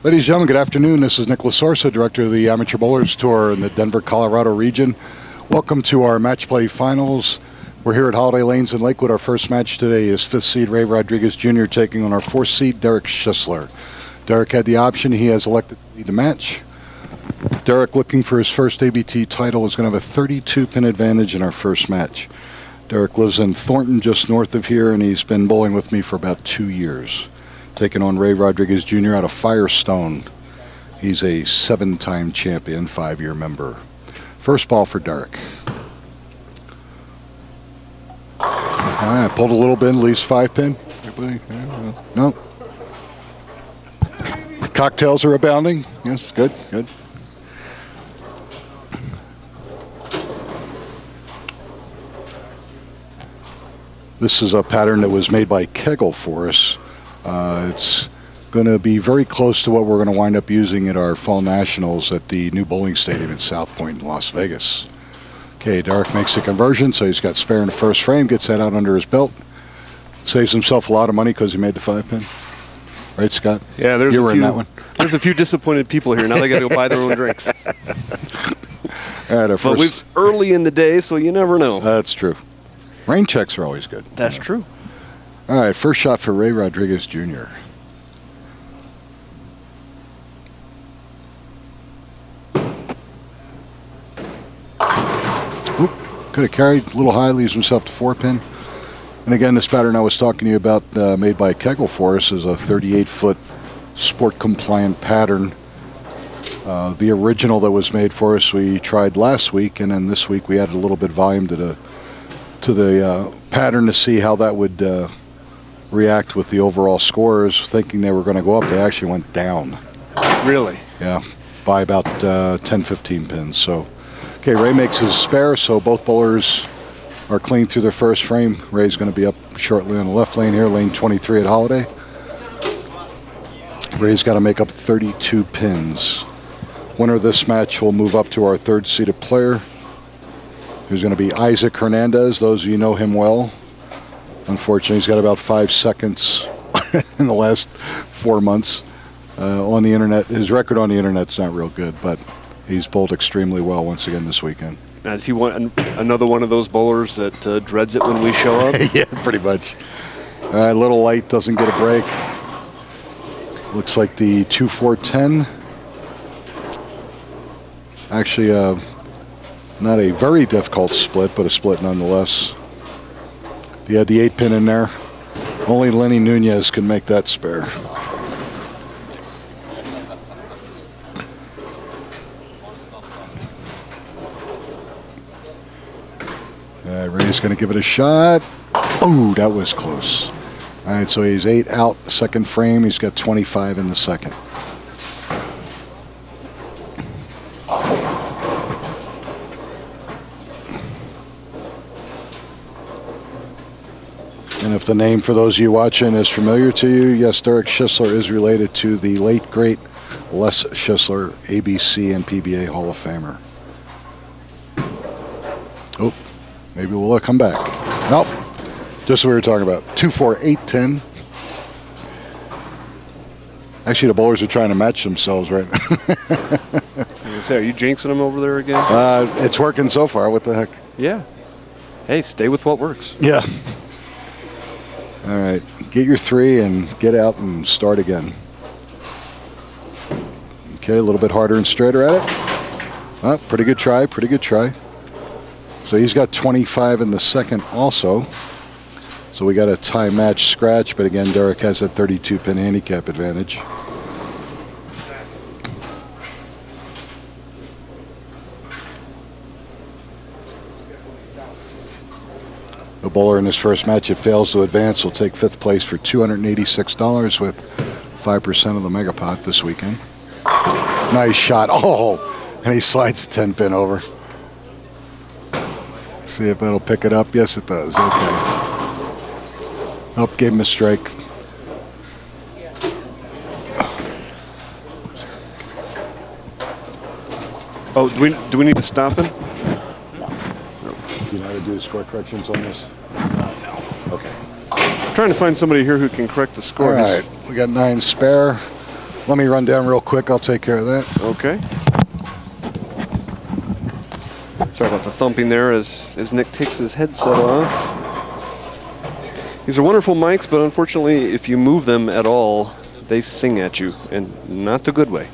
Ladies and gentlemen, good afternoon. This is Nick Lasorsa, Director of the Amateur Bowlers Tour in the Denver, Colorado region. Welcome to our match play finals. We're here at Holiday Lanes in Lakewood. Our first match today is 5th seed Ray Rodriguez Jr. taking on our 4th seed Derek Schisler. Derek had the option. He has elected to lead the match. Derek, looking for his first ABT title, is going to have a 32-pin advantage in our first match. Derek lives in Thornton, just north of here, and he's been bowling with me for about 2 years. Taking on Ray Rodriguez Jr. out of Firestone. He's a 7-time champion, 5-year member. First ball for Derek. Pulled a little bit, leaves 5-pin. No. Cocktails are abounding. Yes, good, good. This is a pattern that was made by Kegel for us. It's going to be very close to what we're going to wind up using at our Fall Nationals at the new bowling stadium in South Point in Las Vegas. Okay, Derek makes the conversion, so he's got spare in the first frame, gets that out under his belt. Saves himself a lot of money because he made the 5-pin. Right, Scott? Yeah, you were in that one. There's a few disappointed people here. Now they got to go buy their own drinks. All right, but we're early in the day, so you never know. That's true. Rain checks are always good. That's true. All right, first shot for Ray Rodriguez Jr. Oop, could have carried a little high, leaves himself to 4-pin. And again, this pattern I was talking to you about, made by Kegel for us, is a 38-foot sport-compliant pattern. The original that was made for us we tried last week, and then this week we added a little bit of volume to the pattern to see how that would react with the overall scores. Thinking they were going to go up, they actually went down. Really? Yeah, by about 10-15 pins. So, okay, Ray makes his spare, so both bowlers are clean through their first frame. Ray's going to be up shortly on the left lane here, lane 23 at Holiday. Ray's got to make up 32 pins. Winner of this match will move up to our 3rd seeded player, who's going to be Isaac Hernandez. Those of you know him well. Unfortunately, he's got about 5 seconds in the last 4 months on the internet. His record on the internet's not real good, but he's bowled extremely well once again this weekend. Now, is he another one of those bowlers that dreads it when we show up? Yeah, pretty much. Little light, doesn't get a break. Looks like the 2-4-10. Actually, not a very difficult split, but a split nonetheless. He had the 8-pin in there. Only Lenny Nunez can make that spare. Ray's going to give it a shot. Oh, that was close. All right, so he's 8 out, 2nd frame. He's got 25 in the 2nd. And if the name, for those of you watching, is familiar to you, yes, Derek Schisler is related to the late, great Les Schisler, ABC and PBA Hall of Famer. Oh, maybe we'll come back. Nope, just what we were talking about. 2-4-8-10. Actually, the bowlers are trying to match themselves, right? Are you jinxing them over there again? It's working so far. What the heck? Yeah. Hey, stay with what works. Yeah. All right, get your 3 and get out and start again. Okay, a little bit harder and straighter at it. Pretty good try, pretty good try. So he's got 25 in the 2nd also. So we got a tie match scratch, but again, Derek has a 32-pin handicap advantage. The bowler in his first match, if fails to advance, will take 5th place for $286 with 5% of the mega pot this weekend. Nice shot. Oh, and he slides the 10-pin over. See if that'll pick it up. Yes, it does. Okay. Up, gave him a strike. Oh, do we need to stop him? No. Do you know how to do the score corrections on this? No. Okay. I'm trying to find somebody here who can correct the score. All right. We got 9 spare. Let me run down real quick. I'll take care of that. Okay. Sorry about the thumping there as Nick takes his headset off. These are wonderful mics, but unfortunately, if you move them at all, they sing at you, and not the good way.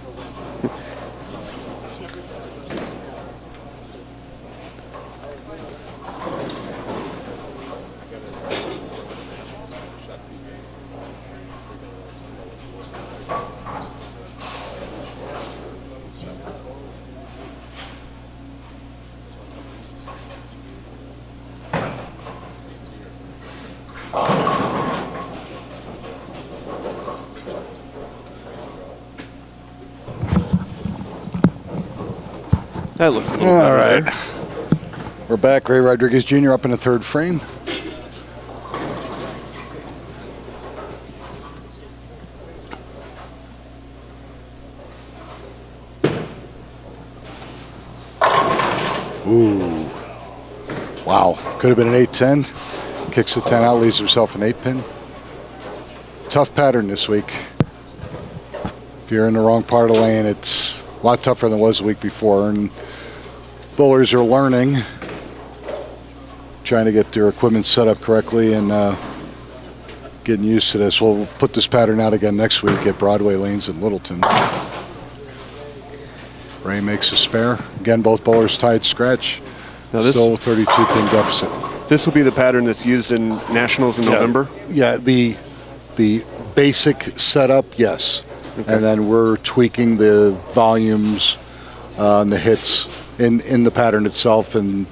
That looks a little better. All right. We're back. Ray Rodriguez Jr. up in the third frame. Ooh. Wow. Could have been an 8-10. Kicks the 10 out, leaves himself an 8-pin. Tough pattern this week. If you're in the wrong part of the lane, it's a lot tougher than it was the week before. And bowlers are learning, trying to get their equipment set up correctly and getting used to this. We'll put this pattern out again next week at Broadway Lanes in Littleton. Ray makes a spare. Again, both bowlers tied scratch. Now this, still 32-pin deficit. This will be the pattern that's used in Nationals in November? Yeah, the basic setup, yes. Okay. And then we're tweaking the volumes and the hits in the pattern itself and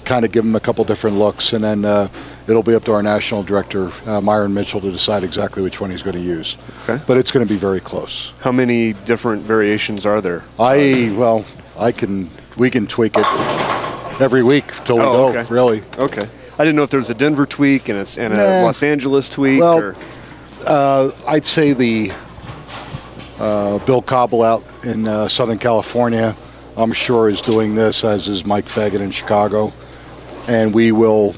kind of give them a couple different looks. And then it'll be up to our national director, Myron Mitchell, to decide exactly which one he's going to use. Okay. But it's going to be very close. How many different variations are there? We can tweak it every week till we go, okay. Really. Okay. I didn't know if there was a Denver tweak and a Los Angeles tweak. Well, I'd say the Bill Cobble out in Southern California, I'm sure, is doing this, as is Mike Fagan in Chicago. And we will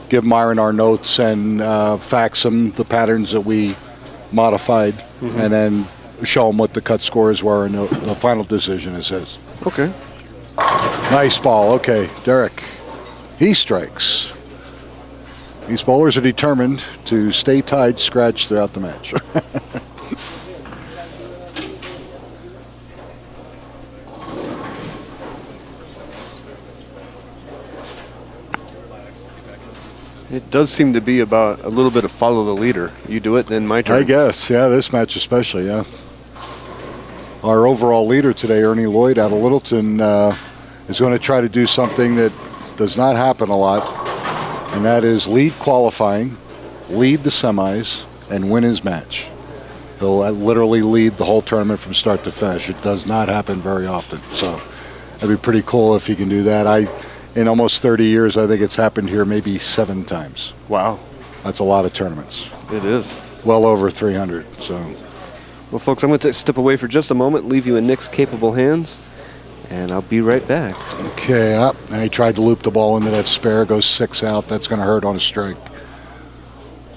give Myron our notes and fax him the patterns that we modified, and then show him what the cut scores were, and the final decision is his. Okay. Nice ball. Okay, Derek. He strikes. These bowlers are determined to stay tied scratch throughout the match. It does seem to be about a little bit of follow the leader. You do it, then my turn. I guess, yeah, this match especially, yeah. Our overall leader today, Ernie Lloyd out of Littleton, is going to try to do something that does not happen a lot, and that is lead qualifying, lead the semis, and win his match. He'll literally lead the whole tournament from start to finish. It does not happen very often, so that'd be pretty cool if he can do that. In almost 30 years, I think it's happened here maybe 7 times. Wow. That's a lot of tournaments. It is. Well over 300, so. Well, folks, I'm going to step away for just a moment, leave you in Nick's capable hands, and I'll be right back. Okay, and he tried to loop the ball into that spare, goes 6 out. That's going to hurt on a strike.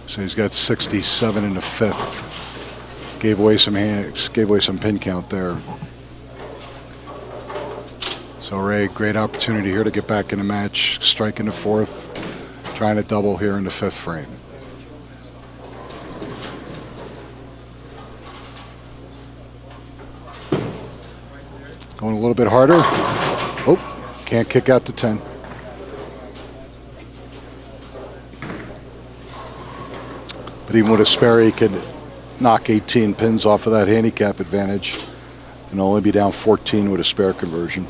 So he's got 67 in the 5th. Gave away some hands, gave away some pin count there. So Ray, great opportunity here to get back in the match, strike in the 4th, trying to double here in the 5th frame. Going a little bit harder. Oh, can't kick out the 10. But even with a spare, he could knock 18 pins off of that handicap advantage and only be down 14 with a spare conversion.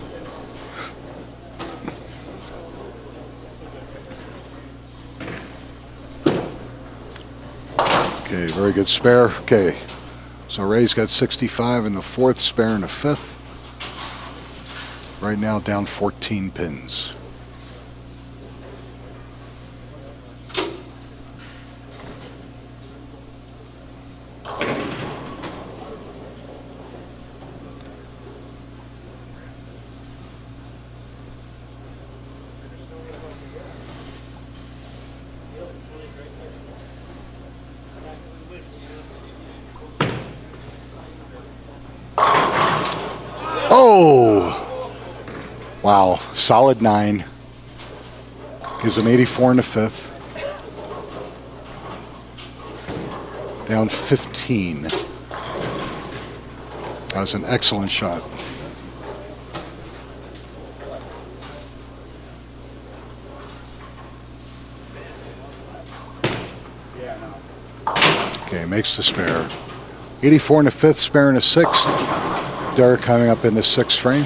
Okay, very good spare. Okay, so Ray's got 65 in the 4th, spare in the 5th. Right now down 14 pins. Oh! Wow, solid 9. Gives him 84 in the 5th. Down 15. That was an excellent shot. Okay, makes the spare. 84 in the 5th, spare in the 6th. Derek coming up in the 6th frame.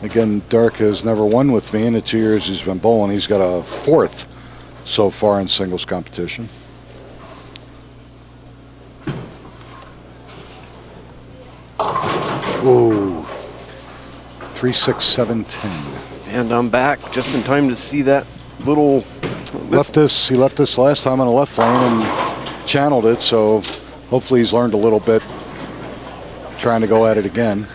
Again, Derek has never won with me in the 2 years he's been bowling. He's got a 4th so far in singles competition. Ooh. 3, 6, 7, 10. And I'm back just in time to see that little... He left us last time on the left lane and channeled it, so hopefully he's learned a little bit trying to go at it again.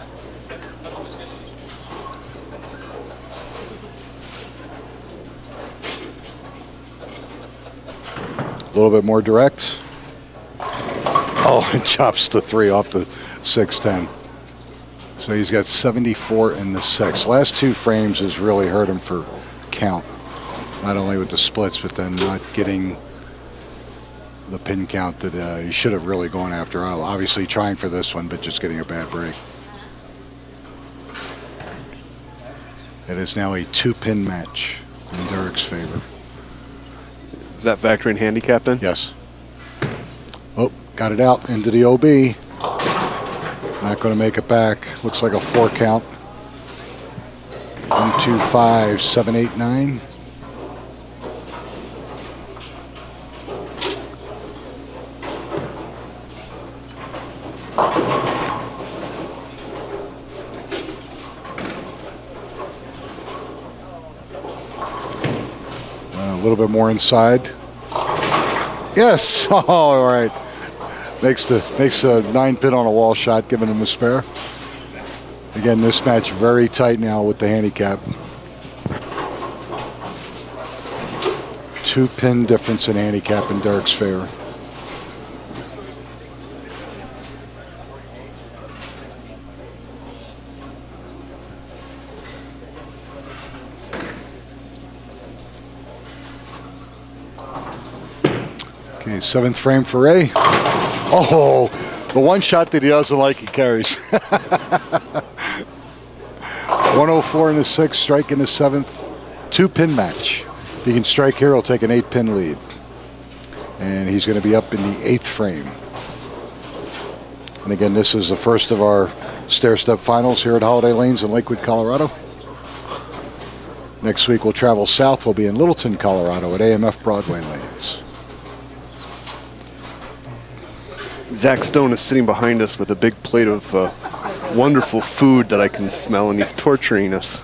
A little bit more direct. Oh, and chops the 3 off the 6-10. So he's got 74 in the 6th. Last 2 frames has really hurt him for count. Not only with the splits, but then not getting the pin count that he should have really gone after. Obviously trying for this one, but just getting a bad break. It is now a 2-pin match in Derek's favor. Is that factoring handicap then? Yes. Oh, got it out into the OB. Not going to make it back. Looks like a 4 count. 1, 2, 5, 7, 8, 9. A little bit more inside. Yes. Oh, all right. Makes a 9-pin on a wall shot, giving him a spare. Again, this match very tight now with the handicap. 2-pin difference in handicap in Derek's favor. Okay, 7th frame for Ray. Oh, the one shot that he doesn't like, he carries. 104 in the 6th, strike in the 7th. 2-pin match. If he can strike here, he'll take an 8-pin lead. And he's going to be up in the 8th frame. And again, this is the first of our stair-step finals here at Holiday Lanes in Lakewood, Colorado. Next week we'll travel south. We'll be in Littleton, Colorado at AMF Broadway Lanes. Zach Stone is sitting behind us with a big plate of wonderful food that I can smell, and he's torturing us.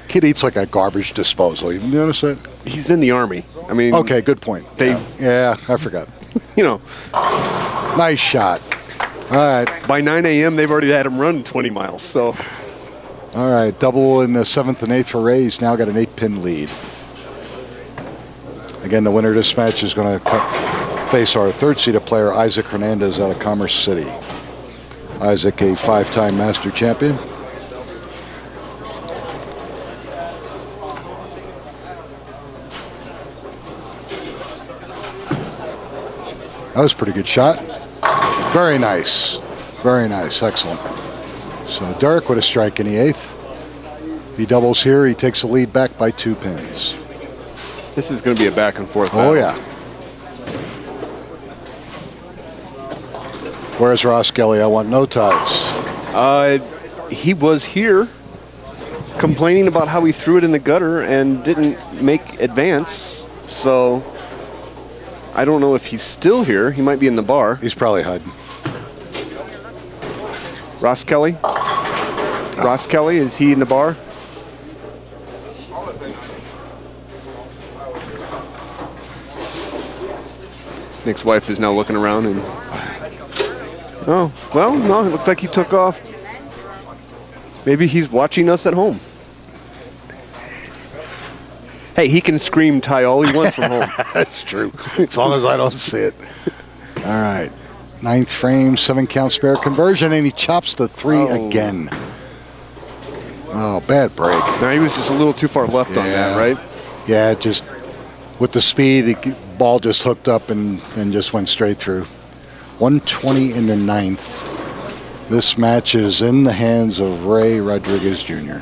Kid eats like a garbage disposal. You notice that? He's in the Army. I mean... Okay, good point. Yeah, I forgot. You know. Nice shot. All right. By 9 a.m., they've already had him run 20 miles, so... All right, double in the 7th and 8th for Ray. He's now got an 8-pin lead. Again, the winner of this match is going to face our 3rd-seeded player, Isaac Hernandez, out of Commerce City. Isaac, a 5-time master champion. That was a pretty good shot. Very nice. Very nice. Excellent. So Derek with a strike in the 8th. If he doubles here, he takes the lead back by 2 pins. This is going to be a back and forth battle. Oh, yeah. Where's Ross Kelly? I want no ties. He was here complaining about how he threw it in the gutter and didn't make advance. So I don't know if he's still here. He might be in the bar. He's probably hiding. Ross Kelly? Ross Kelly, is he in the bar? Nick's wife is now looking around and... Oh, well, no, it looks like he took off. Maybe he's watching us at home. Hey, he can scream tie all he wants from home. That's true, as long as I don't see it. All right, 9th frame, 7-count spare conversion, and he chops the 3 again. Oh, bad break. Now he was just a little too far left on that, right? Yeah, just with the speed, the ball just hooked up and just went straight through. 120 in the 9th. This match is in the hands of Ray Rodriguez Jr.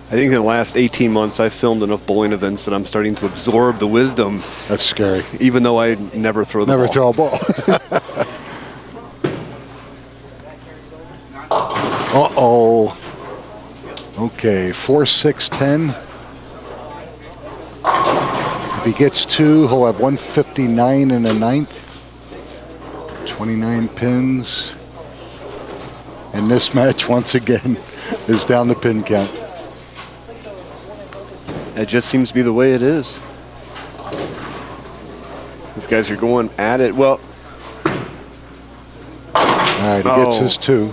I think in the last 18 months, I've filmed enough bowling events that I'm starting to absorb the wisdom. That's scary. Even though I never throw the ball. Never throw a ball. Uh-oh. Okay, 4, 6, 10. If he gets 2, he'll have 159 in the 9th. 29 pins. And this match, once again, is down the pin count. It just seems to be the way it is. These guys are going at it. Well, all right, he gets his 2.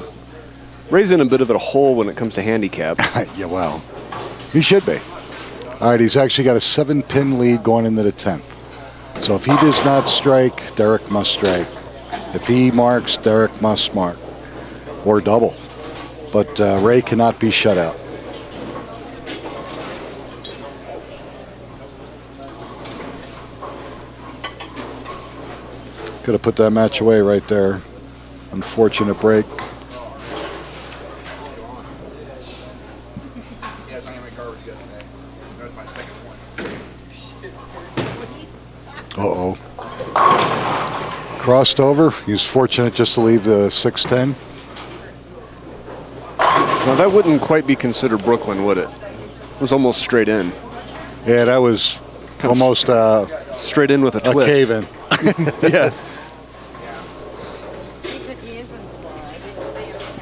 Ray's in a bit of a hole when it comes to handicap. Yeah, well, he should be. All right, he's actually got a 7-pin lead going into the 10th. So if he does not strike, Derek must strike. If he marks, Derek must mark. Or double. But Ray cannot be shut out. Could have put that match away right there. Unfortunate break. Uh-oh. Crossed over. He's fortunate just to leave the 6-10. Now that wouldn't quite be considered Brooklyn, would it? It was almost straight in. Yeah, that was almost straight in with a twist. A cave-in. Yeah.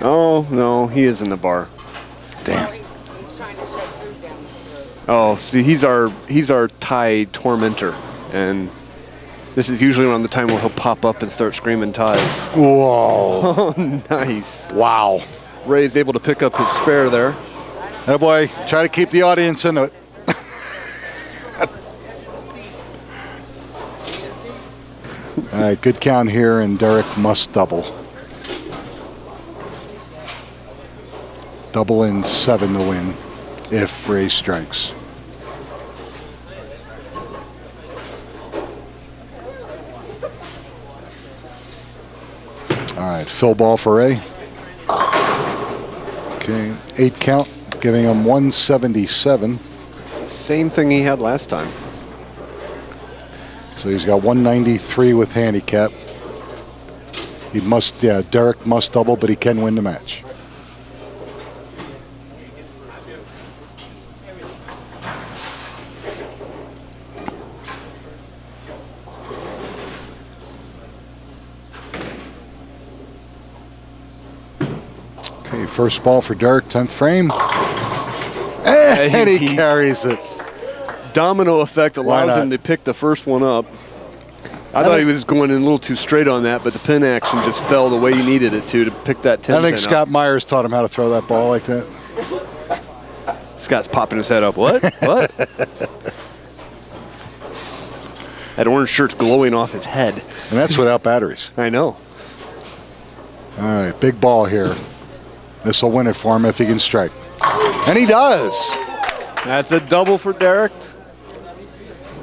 Oh, no, he is in the bar. Damn. Oh, see, he's our tie tormentor, and this is usually around the time when he'll pop up and start screaming ties. Whoa. Oh, nice. Wow. Ray's able to pick up his spare there. Oh boy, try to keep the audience into it. All right, good count here, and Derek must double. Double in 7 to win if Ray strikes. All right, fill ball for Ray. Okay, 8 count, giving him 177. It's the same thing he had last time. So he's got 193 with handicap. He must, yeah, Derek must double, but he can win the match. Okay, first ball for Derek, 10th frame. And he carries it. Domino effect allows him to pick the first one up. I thought he was going in a little too straight on that, but the pin action just fell the way he needed it to pick that 10th pin up. I think Scott Myers taught him how to throw that ball like that. Scott's popping his head up. What? What? That orange shirt's glowing off his head. And that's without batteries. I know. All right, big ball here. This will win it for him if he can strike. And he does. That's a double for Derek.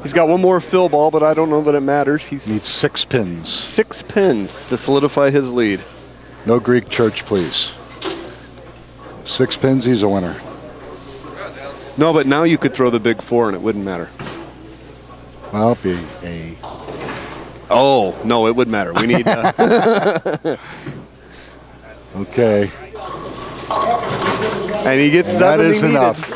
He's got one more fill ball, but I don't know that it matters. He needs 6 pins. 6 pins to solidify his lead. No Greek church, please. 6 pins, he's a winner. No, but now you could throw the big 4 and it wouldn't matter. Well, it'd be a... Oh, no, it would matter. We need... Okay. And he gets 7. That is enough.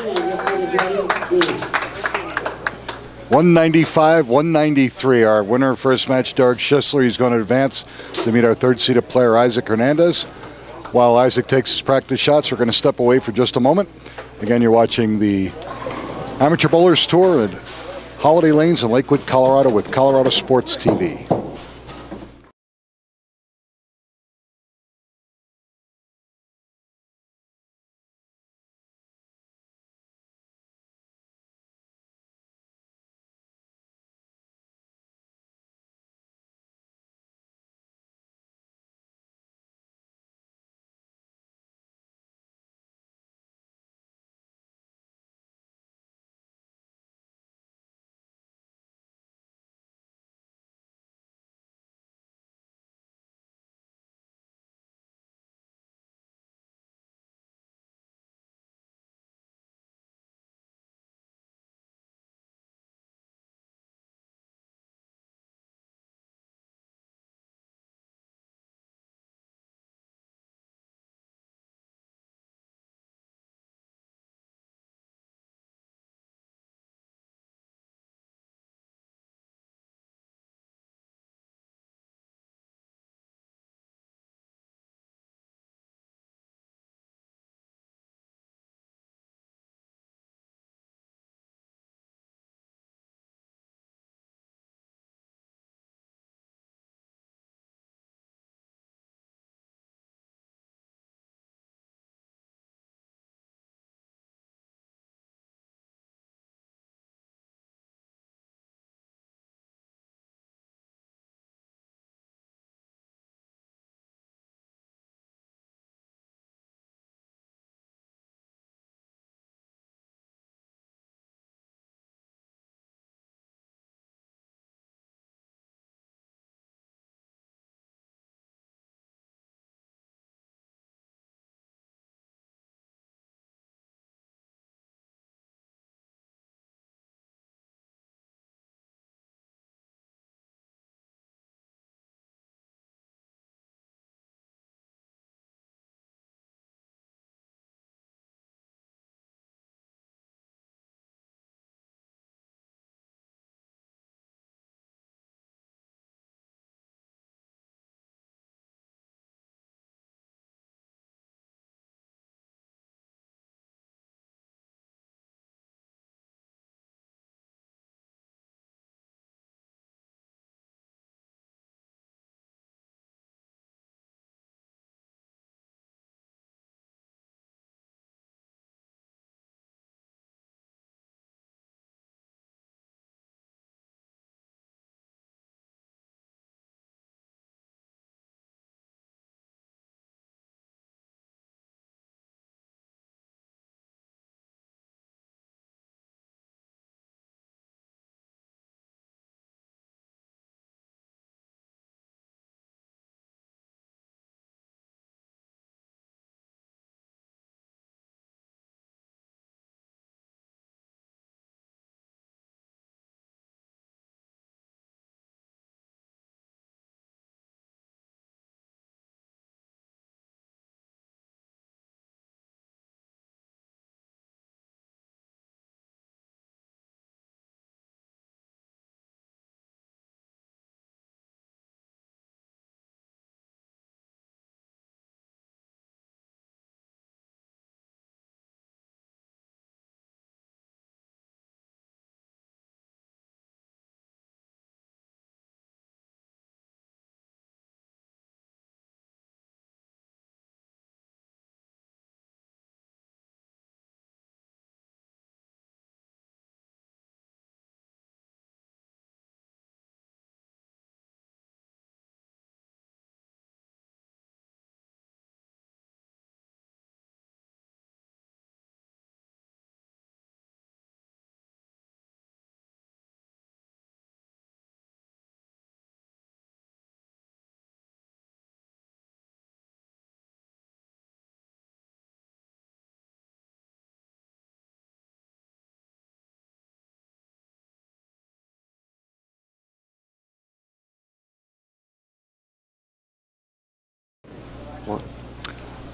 195, 193. Our winner of first match, Derek Schisler. He's going to advance to meet our third-seeded player, Isaac Hernandez. While Isaac takes his practice shots, we're going to step away for just a moment. Again, you're watching the Amateur Bowlers Tour at Holiday Lanes in Lakewood, Colorado with Colorado Sports TV.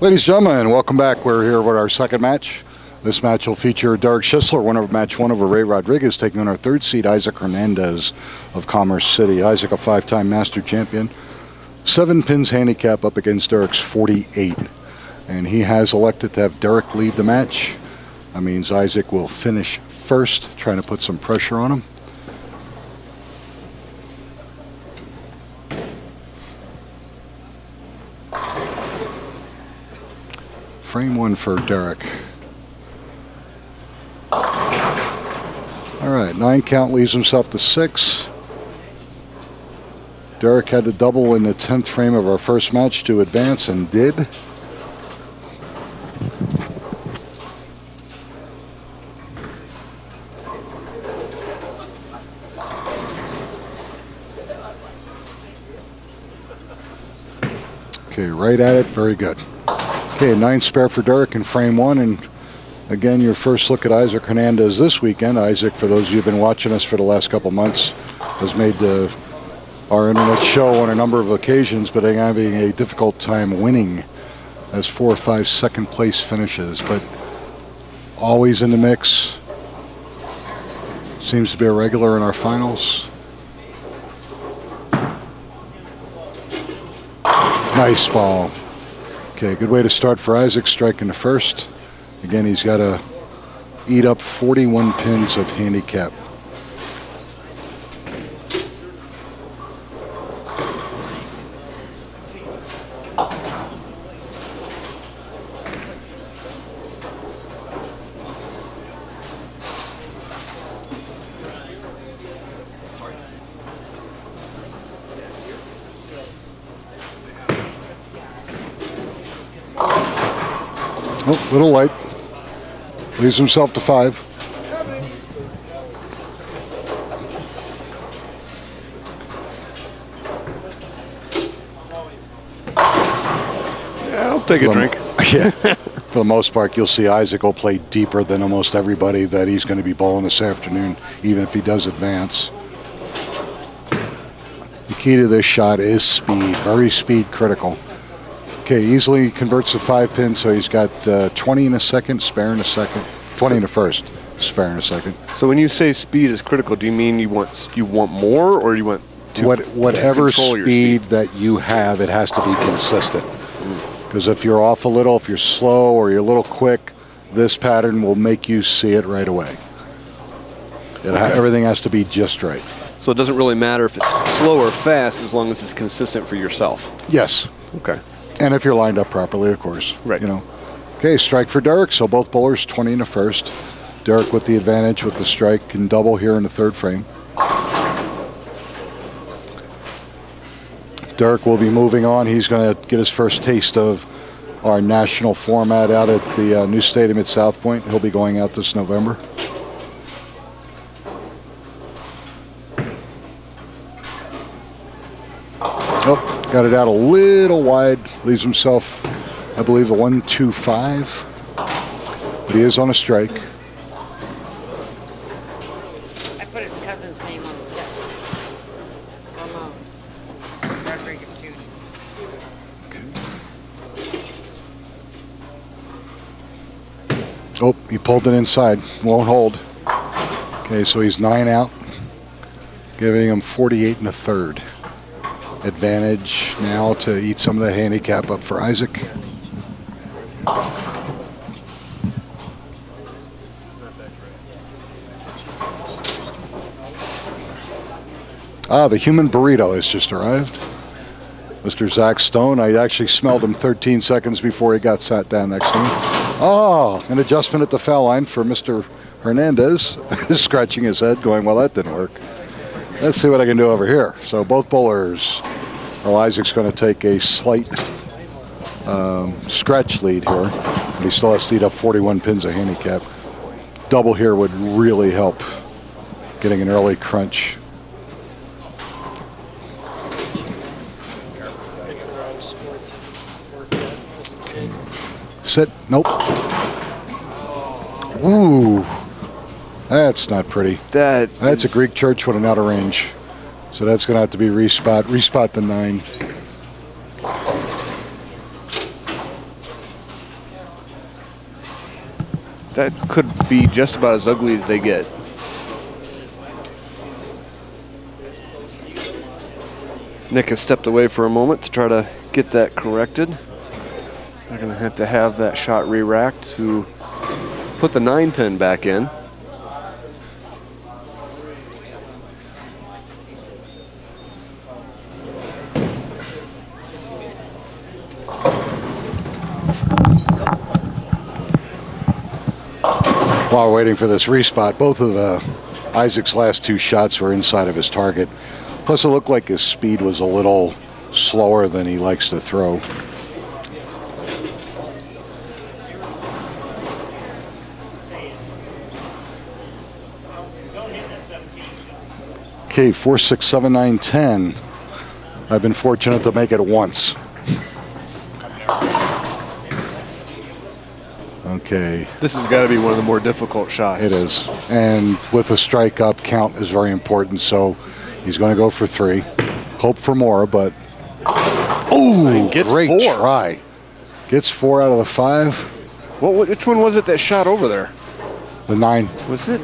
Ladies and gentlemen, welcome back. We're here with our second match. This match will feature Derek Schisler, winner of match 1 over Ray Rodriguez, taking on our third seed, Isaac Hernandez of Commerce City. Isaac, a 5-time master champion. 7 pins handicap up against Derek's 48. And he has elected to have Derek lead the match. That means Isaac will finish first, trying to put some pressure on him. Frame 1 for Derek. All right, 9 count leaves himself to 6. Derek had to double in the 10th frame of our first match to advance, and did. Okay, right at it, very good. Okay, 9 spare for Derek in frame 1, and again, your first look at Isaac Hernandez this weekend. Isaac, for those of you who've been watching us for the last couple months, has made our internet show on a number of occasions, but having a difficult time winning as 4 or 5 second place finishes, but always in the mix. Seems to be a regular in our finals. Nice ball. Okay, good way to start for Isaac, striking the first. Again, he's got to eat up 41 pins of handicap. Oh, little light. Leaves himself to 5. Yeah, I'll take a drink. Yeah. For the most part, you'll see Isaac will play deeper than almost everybody that he's going to be bowling this afternoon, even if he does advance. The key to this shot is speed, very speed critical. Okay, easily converts to 5 pins, so he's got 20 in a second, spare in a second, 20 in the first, spare in a second. So when you say speed is critical, do you mean you want more, or you want to whatever speed that you have, it has to be consistent. Because if you're off a little, if you're slow or you're a little quick, this pattern will make you see it right away. Everything has to be just right. So it doesn't really matter if it's slow or fast, as long as it's consistent for yourself. Yes. Okay. And if you're lined up properly, of course. Right. You know. Okay, strike for Derek. So both bowlers 20 in the first. Derek with the advantage with the strike and double here in the 3rd frame. Derek will be moving on. He's going to get his first taste of our national format out at the new stadium at South Point. He'll be going out this November. Oh. Got it out a little wide, leaves himself, I believe, a 1-2-5. But he is on a strike. I put his cousin's name on the tip. Ramones. Rodriguez Jr. Oh, he pulled it inside. Won't hold. Okay, so he's 9 out, giving him 48 in the 3rd. Advantage now to eat some of the handicap up for Isaac. The human burrito has just arrived. Mr. Zach Stone. I actually smelled him 13 seconds before he got sat down next to me. Oh, an adjustment at the foul line for Mr. Hernandez. Scratching his head, going, well, that didn't work. Let's see what I can do over here. So both bowlers. Well, Isaac's going to take a slight scratch lead here, but he still has to eat up 41 pins of handicap. Double here would really help getting an early crunch. Sit. Nope. Ooh. That's not pretty. That's a Greek church with an out of range. So that's going to have to be respot the 9. That could be just about as ugly as they get. Nick has stepped away for a moment to try to get that corrected. They're going to have that shot re-racked to put the 9-pin back in. While we're waiting for this respot, both of Isaac's last 2 shots were inside of his target. Plus, it looked like his speed was a little slower than he likes to throw. Okay, 4, 6, 7, 9, 10. I've been fortunate to make it once. Okay. This has got to be one of the more difficult shots. It is. And with a strike up, count is very important. So he's going to go for 3. Hope for more, but oh, great 4. try. Gets 4 out of the 5. Which one was it that shot over there? The 9. Was it?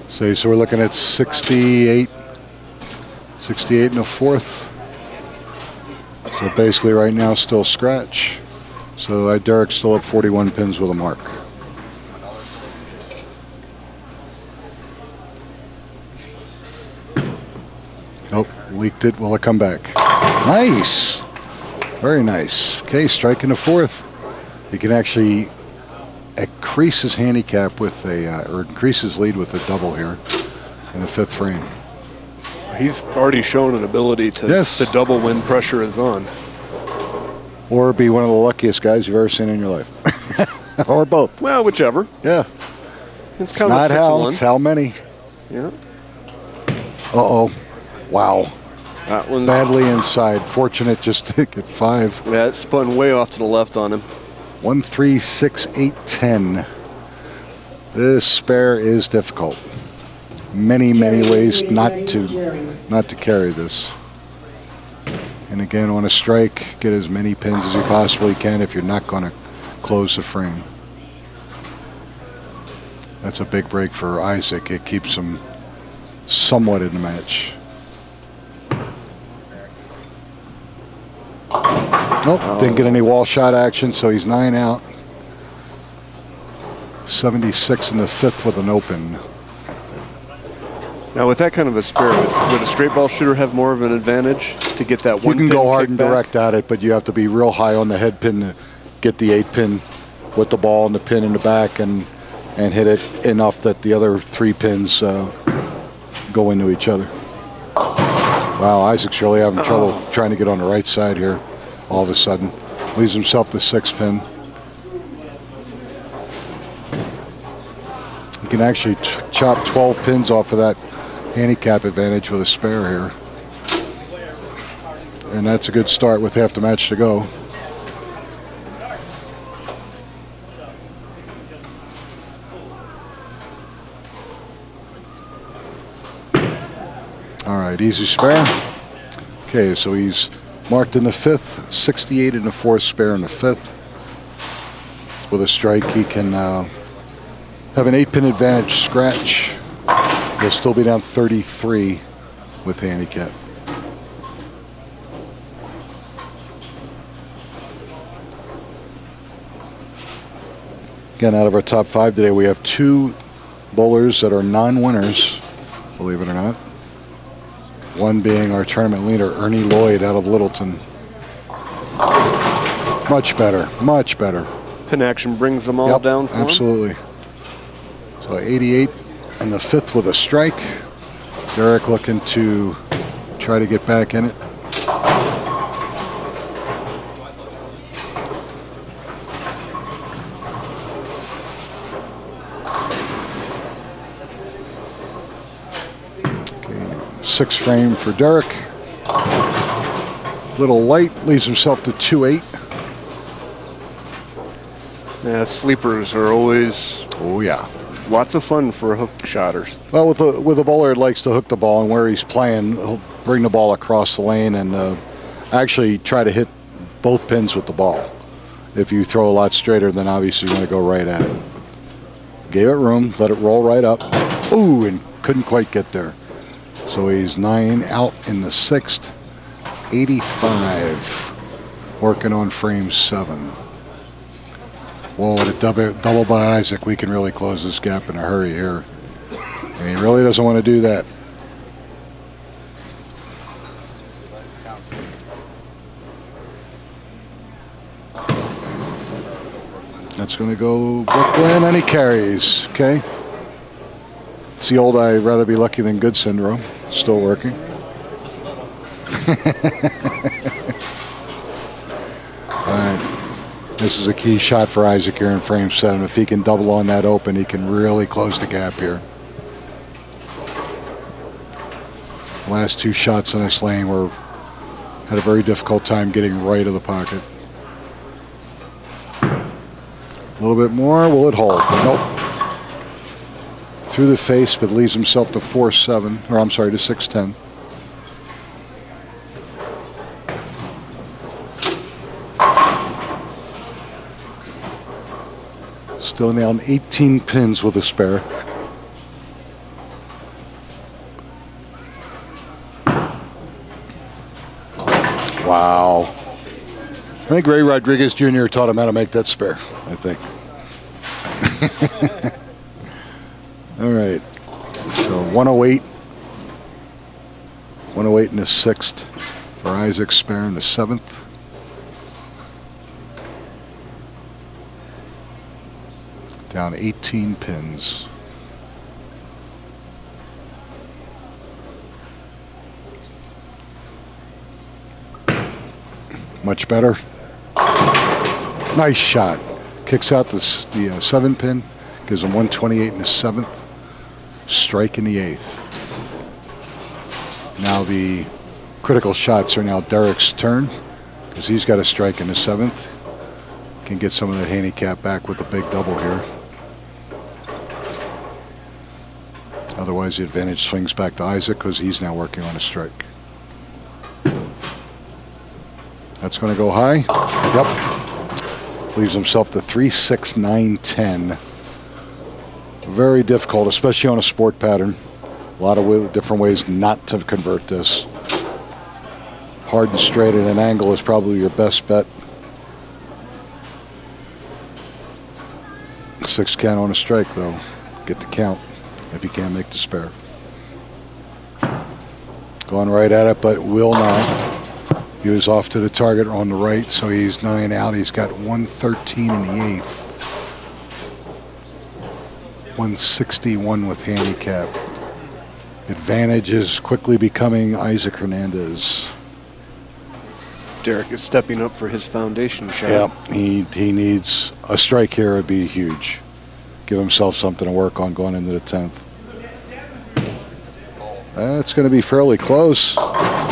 So we're looking at 68. 68 in the 4th. So basically right now still scratch. So Derek's still up 41 pins with a mark. Oh, leaked it. Will it come back? Nice. Very nice. Okay, strike in the 4th. He can actually increase his handicap with or increase his lead with a double here in the 5th frame. He's already shown an ability to, to double when pressure is on. Or be one of the luckiest guys you've ever seen in your life. Or both. Well, whichever. Yeah. It's kind not of how, it's how many. Yeah. Uh-oh. Wow. That one's badly inside. Fortunate just to get 5. Yeah, it spun way off to the left on him. 1, 3, 6, 8, 10. This spare is difficult. Many ways not to carry this. And again, on a strike, get as many pins as you possibly can if you're not going to close the frame. That's a big break for Isaac. It keeps him somewhat in the match. Nope, didn't get any wall shot action, so he's 9 out. 76 in the 5th with an open. Now, with that kind of a spare, would a straight ball shooter have more of an advantage to get that one? You can pin go hard and back? direct at it, but you have to be real high on the head pin to get the 8-pin with the ball and the pin in the back and hit it enough that the other 3 pins go into each other. Wow, Isaac's really having trouble trying to get on the right side here all of a sudden. Leaves himself the 6-pin. He can actually chop 12 pins off of that handicap advantage with a spare here. And that's a good start with half the match to go. All right, easy spare. Okay, so he's marked in the 5th, 68 in the 4th, spare in the 5th. With a strike, he can have an 8-pin advantage scratch. He'll still be down 33 with handicap. Again, out of our top 5 today, we have 2 bowlers that are non-winners, believe it or not. One being our tournament leader, Ernie Lloyd, out of Littleton. Much better, much better. Pin action brings them all down for him. Absolutely. So 88 and the 5th with a strike. Derek looking to try to get back in it. Okay, 6 frame for Derek. Little light, leaves himself to 2-8. Yeah, sleepers are always lots of fun for hook shotters. Well, with a bowler that likes to hook the ball and where he's playing, he'll bring the ball across the lane and actually try to hit both pins with the ball. If you throw a lot straighter, then obviously you're going to go right at it. Gave it room, let it roll right up. Ooh, and couldn't quite get there. So he's 9 out in the 6th. 85. Working on frame 7. Whoa, with a double by Isaac, we can really close this gap in a hurry here. And he really doesn't want to do that. That's going to go Brooklyn, and he carries. Okay. It's the old I'd rather be lucky than good syndrome. Still working. All right. This is a key shot for Isaac here in frame 7. If he can double on that open, he can really close the gap here. Last 2 shots on this lane had a very difficult time getting right of the pocket. A little bit more. Will it hold? Nope. Through the face, but leaves himself to 4-7, or I'm sorry, to 6-10. Still down 18 pins with a spare. Wow. I think Ray Rodriguez Jr. taught him how to make that spare, I think. All right. So 108. 108 in the 6th for Isaac, spare in the 7th. Down 18 pins. Much better. Nice shot. Kicks out the 7-pin. Gives him 128 in the 7th. Strike in the 8th. Now the critical shots are now Derek's turn, because he's got a strike in the 7th. Can get some of that handicap back with a big double here. Otherwise, the advantage swings back to Isaac because he's now working on a strike. That's going to go high. Yep. Leaves himself to 3, 6, 9, 10. Very difficult, especially on a sport pattern. A lot of different ways not to convert this. Hard and straight at an angle is probably your best bet. 6 count on a strike, though. Get the count if you can't make the spare. Going right at it, but will not. He was off to the target on the right, so he's 9 out. He's got 113 in the 8th. 161 with handicap. Advantage is quickly becoming Isaac Hernandez. Derek is stepping up for his foundation shot. Yeah, he needs a strike here. Would be huge. Give himself something to work on going into the 10th. That's going to be fairly close.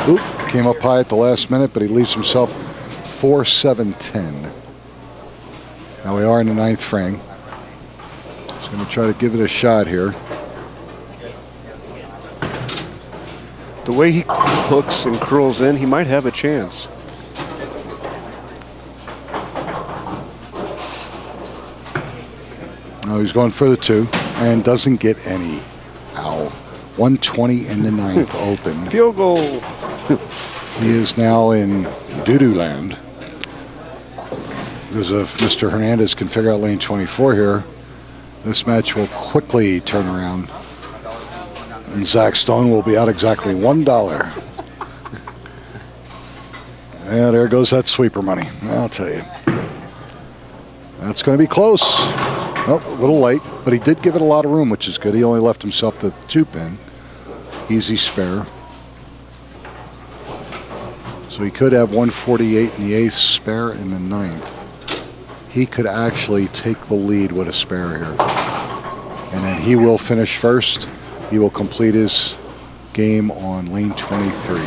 Oop, came up high at the last minute, but he leaves himself 4, 7, 10. Now we are in the 9th frame. He's going to try to give it a shot here. The way he hooks and curls in, he might have a chance. No, he's going for the 2 and doesn't get any. Ow. 120 in the 9th open. Field goal. He is now in doo-doo land. Because if Mr. Hernandez can figure out lane 24 here, this match will quickly turn around. And Zach Stone will be out exactly $1. Yeah, there goes that sweeper money. I'll tell you. That's going to be close. Oh, a little late, but he did give it a lot of room, which is good. He only left himself the 2-pin. Easy spare. So he could have 148 in the 8th, spare in the 9th. He could actually take the lead with a spare here. And then he will finish first. He will complete his game on lane 23.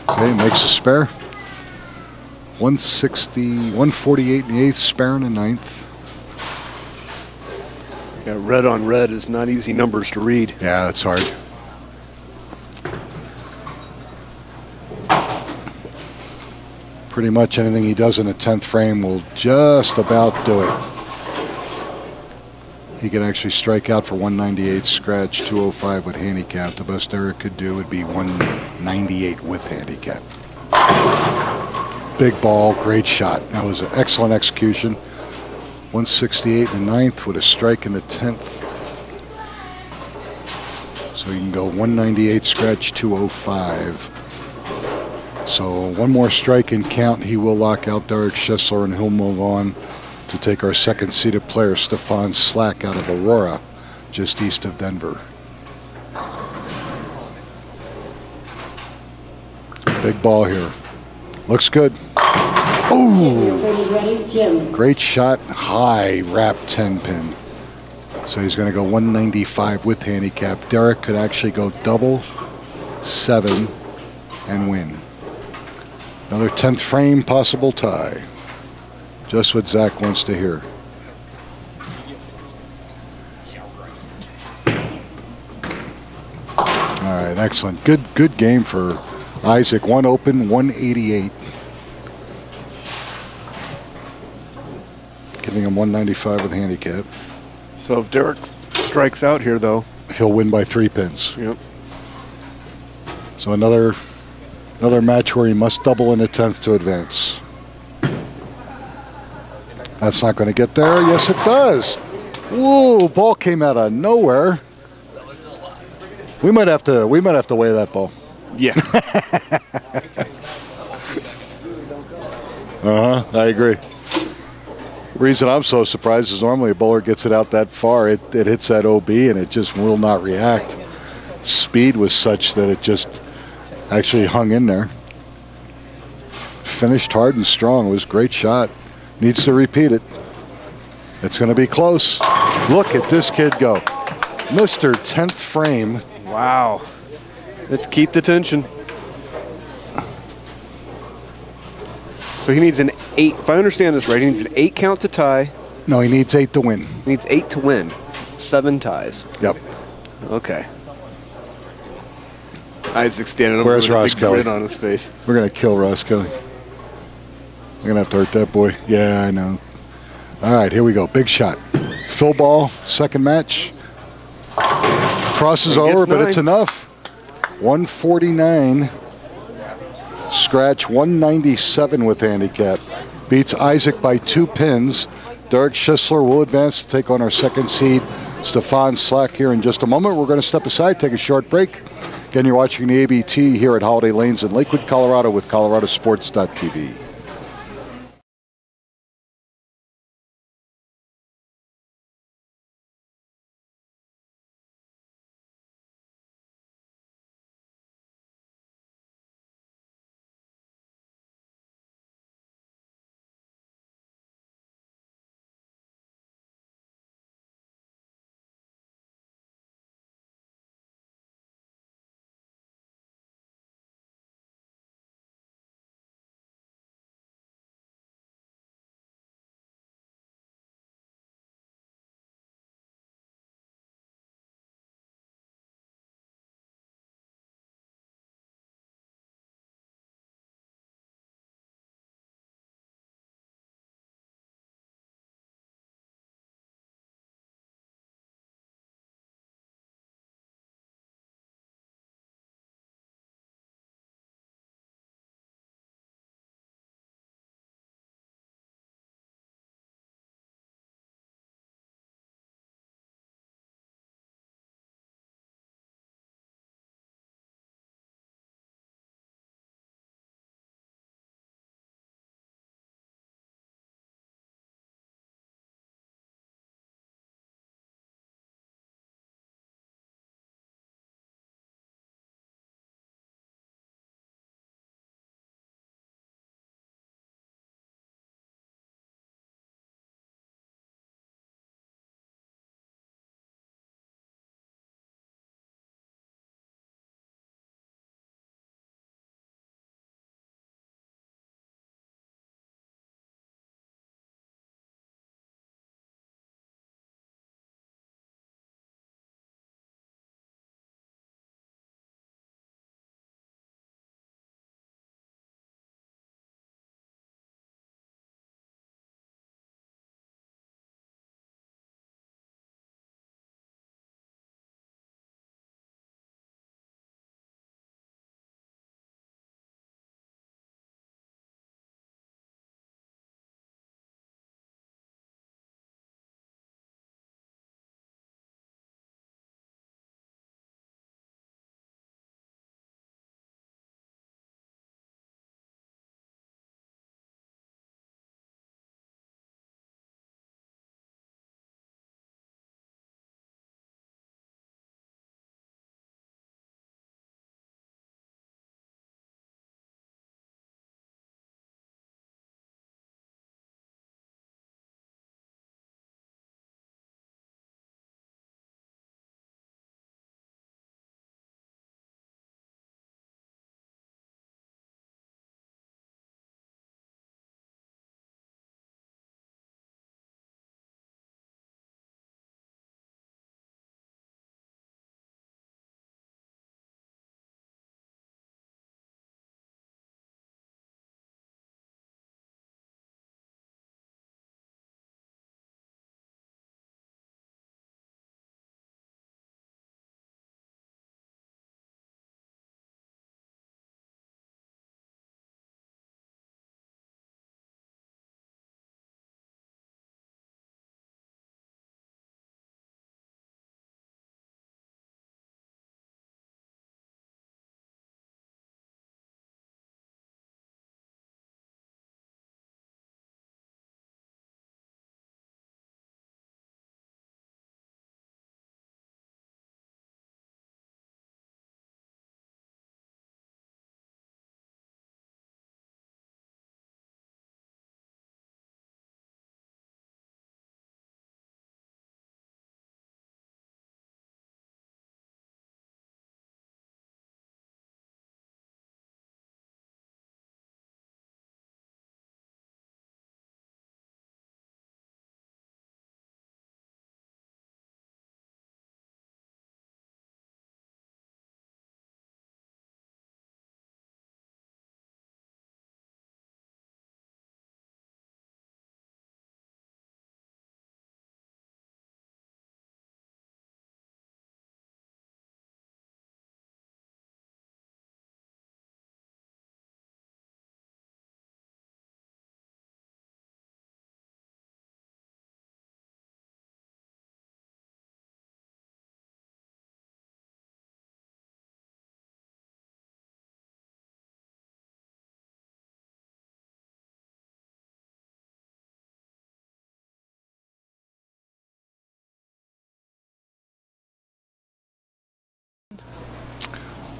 Okay, makes a spare. 160, 148 in the 8th, spare in the 9th. Yeah, red on red is not easy numbers to read. Yeah, that's hard. Pretty much anything he does in the 10th frame will just about do it. He can actually strike out for 198 scratch, 205 with handicap. The best Derek could do would be 198 with handicap. Big ball, great shot. That was an excellent execution. 168 in the 9th with a strike in the 10th. So you can go 198 scratch, 205. So one more strike and count. He will lock out Derek Schissler, and he'll move on to take our second seeded player, Stefan Slack, out of Aurora, just east of Denver. Big ball here. Looks good. Oh! Great shot. High wrap 10 pin. So he's going to go 195 with handicap. Derek could actually go double 7 and win. Another 10th frame, possible tie. Just what Zach wants to hear. All right, excellent. Good game for Isaac. One open, 188. Giving him 195 with handicap. So if Derek strikes out here, though, he'll win by 3 pins. Yep. So another match where he must double in the 10th to advance. That's not going to get there. Yes, it does. Whoa! Ball came out of nowhere. We might have to weigh that ball. Yeah. I agree. Reason I'm so surprised is normally a bowler gets it out that far, it hits that OB and it just will not react. Speed was such that it just actually hung in there. Finished hard and strong. It was a great shot. Needs to repeat it. It's going to be close. Look at this kid go. Mr. 10th frame. Wow. Let's keep the tension. So he needs an 8. If I understand this right, he needs an 8 count to tie. No, he needs 8 to win. He needs 8 to win. 7 ties. Yep. Okay. Isaac's standing over Where's with a Ross big Kelly? grin on his face. We're going to kill Ross Kelly. We're going to have to hurt that boy. Yeah, I know. All right, here we go. Big shot. Phil ball, second match. Crosses over, but it's enough. 149. Scratch 197 with handicap. Beats Isaac by 2 pins. Derek Schissler will advance to take on our second seed, Stefan Slack, here in just a moment. We're going to step aside, take a short break. Again, you're watching the ABT here at Holiday Lanes in Lakewood, Colorado with ColoradoSports.TV.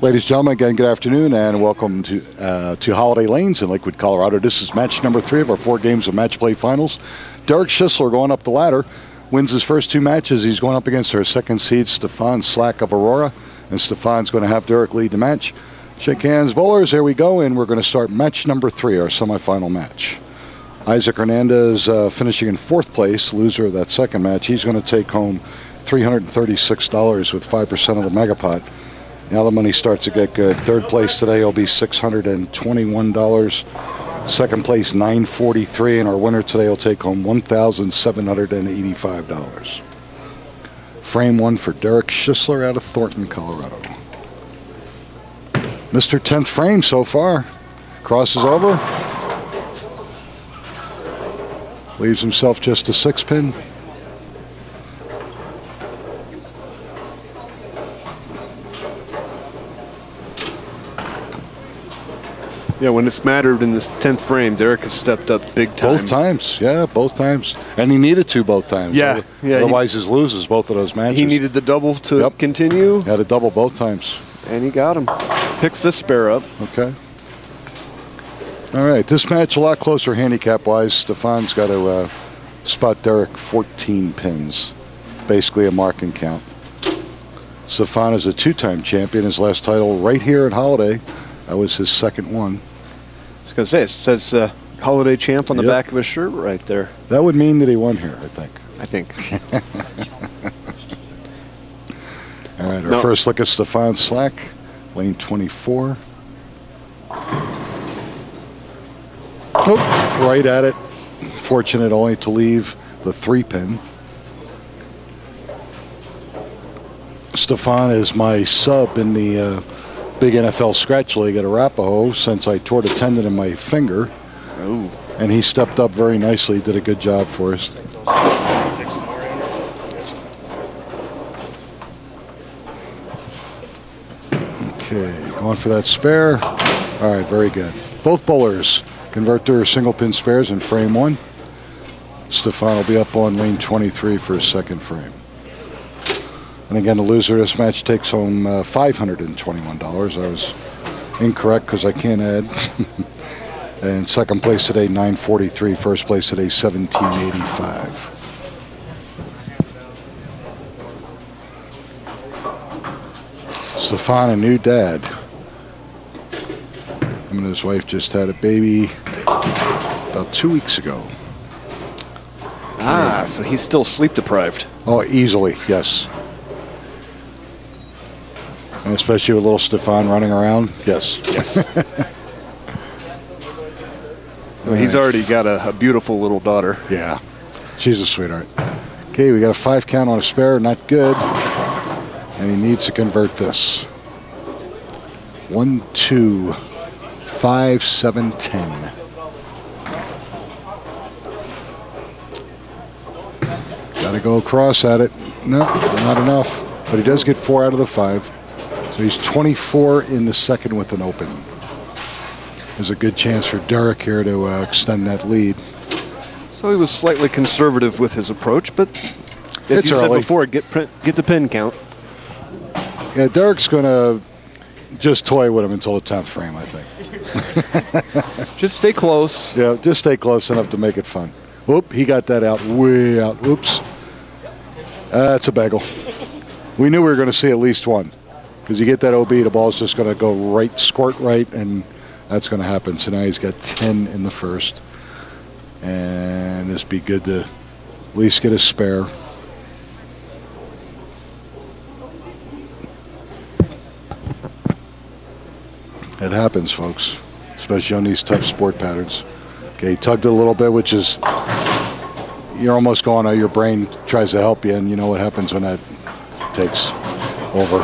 Ladies and gentlemen, again, good afternoon and welcome to Holiday Lanes in Lakewood, Colorado. This is match number 3 of our 4 games of match play finals. Derek Schisler going up the ladder, wins his first 2 matches. He's going up against our second seed, Stefan Slack of Aurora, and Stefan's going to have Derek lead the match. Shake hands, bowlers. There we go, and we're going to start match number 3, our semifinal match. Isaac Hernandez finishing in 4th place, loser of that second match. He's going to take home $336 with 5% of the mega pot. Now the money starts to get good. 3rd place today will be $621. 2nd place, $943, and our winner today will take home $1,785. Frame 1 for Derek Schisler out of Thornton, Colorado. Mr. 10th frame so far. Crosses over. Leaves himself just a 6-pin. Yeah, when it's mattered in this 10th frame, Derek has stepped up big time. Both times, yeah, both times. And he needed to both times. Yeah. Otherwise, he loses both of those matches. He needed the double to continue. Had a double both times. And he got him. Picks this spare up. Okay. All right, this match a lot closer handicap-wise. Stefan's got to spot Derek 14 pins, basically a marking count. Stefan is a 2-time champion. His last title right here at Holiday. That was his 2nd one. I was going to say, it says Holiday Champ on the back of his shirt right there. That would mean that he won here, I think. All right, our first look at Stefan Slack, lane 24. Oh, right at it. Fortunate only to leave the 3-pin. Stefan is my sub in the big NFL scratch league at Arapahoe since I tore the tendon in my finger. Oh. And he stepped up very nicely, did a good job for us. Okay, going for that spare. All right, very good. Both bowlers convert their single pin spares in frame 1. Stefan will be up on lane 23 for his 2nd frame. And again, the loser of this match takes home $521. I was incorrect because I can't add. And 2nd place today, $943. 1st place today, $1,785. Stefan, a new dad. Him and his wife just had a baby about 2 weeks ago. Ah, so he's still sleep deprived. Oh, easily, yes. And especially with little Stefan running around, yes. Well, he's already got a beautiful little daughter. Yeah, she's a sweetheart. Okay, we got a 5 count on a spare, not good. And he needs to convert this. 1, 2, 5, 7, 10. Got to go across at it. No, not enough. But he does get 4 out of the 5. So he's 24 in the 2nd with an open. There's a good chance for Derek here to extend that lead. So he was slightly conservative with his approach, but as you said before, get the pin count. Yeah, Derek's going to just toy with him until the 10th frame, I think. Just stay close. Yeah, just stay close enough to make it fun. Whoop, he got that out way out. Oops. That's a bagel. We knew we were going to see at least one. Because you get that OB, the ball's just going to go right, squirt right, and that's going to happen. So now he's got 10 in the 1st. And this be good to at least get a spare. It happens, folks, especially on these tough sport patterns. Okay, tugged it a little bit, which is, you're almost going, your brain tries to help you, and you know what happens when that takes over.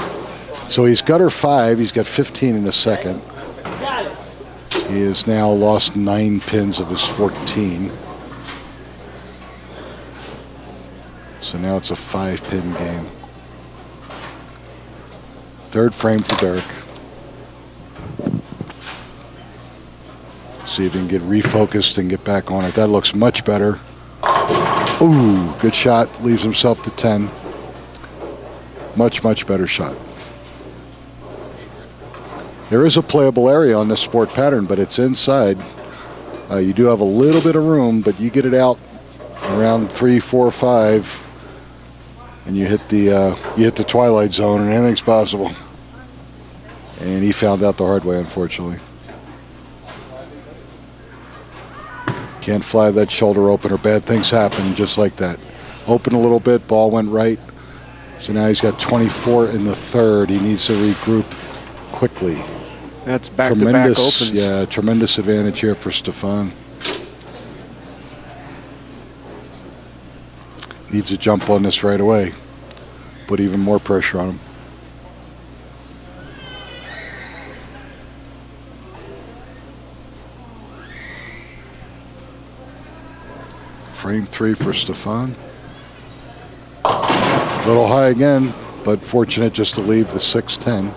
So he's gutter 5. He's got 15 in the 2nd. He has now lost 9 pins of his 14. So now it's a 5-pin game. 3rd frame for Derek. See if he can get refocused and get back on it. That looks much better. Ooh, good shot. Leaves himself to 10. Much, much better shot. There is a playable area on this sport pattern, but it's inside. You do have a little bit of room, but you get it out around 3, 4, 5, and you hit the twilight zone, and anything's possible. And he found out the hard way, unfortunately. Can't fly that shoulder opener. Bad things happen just like that. Open a little bit, ball went right. So now he's got 24 in the third. He needs to regroup quickly. That's back-to-back opens. Yeah, tremendous advantage here for Stefan. Needs to jump on this right away. Put even more pressure on him. Frame 3 for Stefan. A little high again, but fortunate just to leave the 6-10.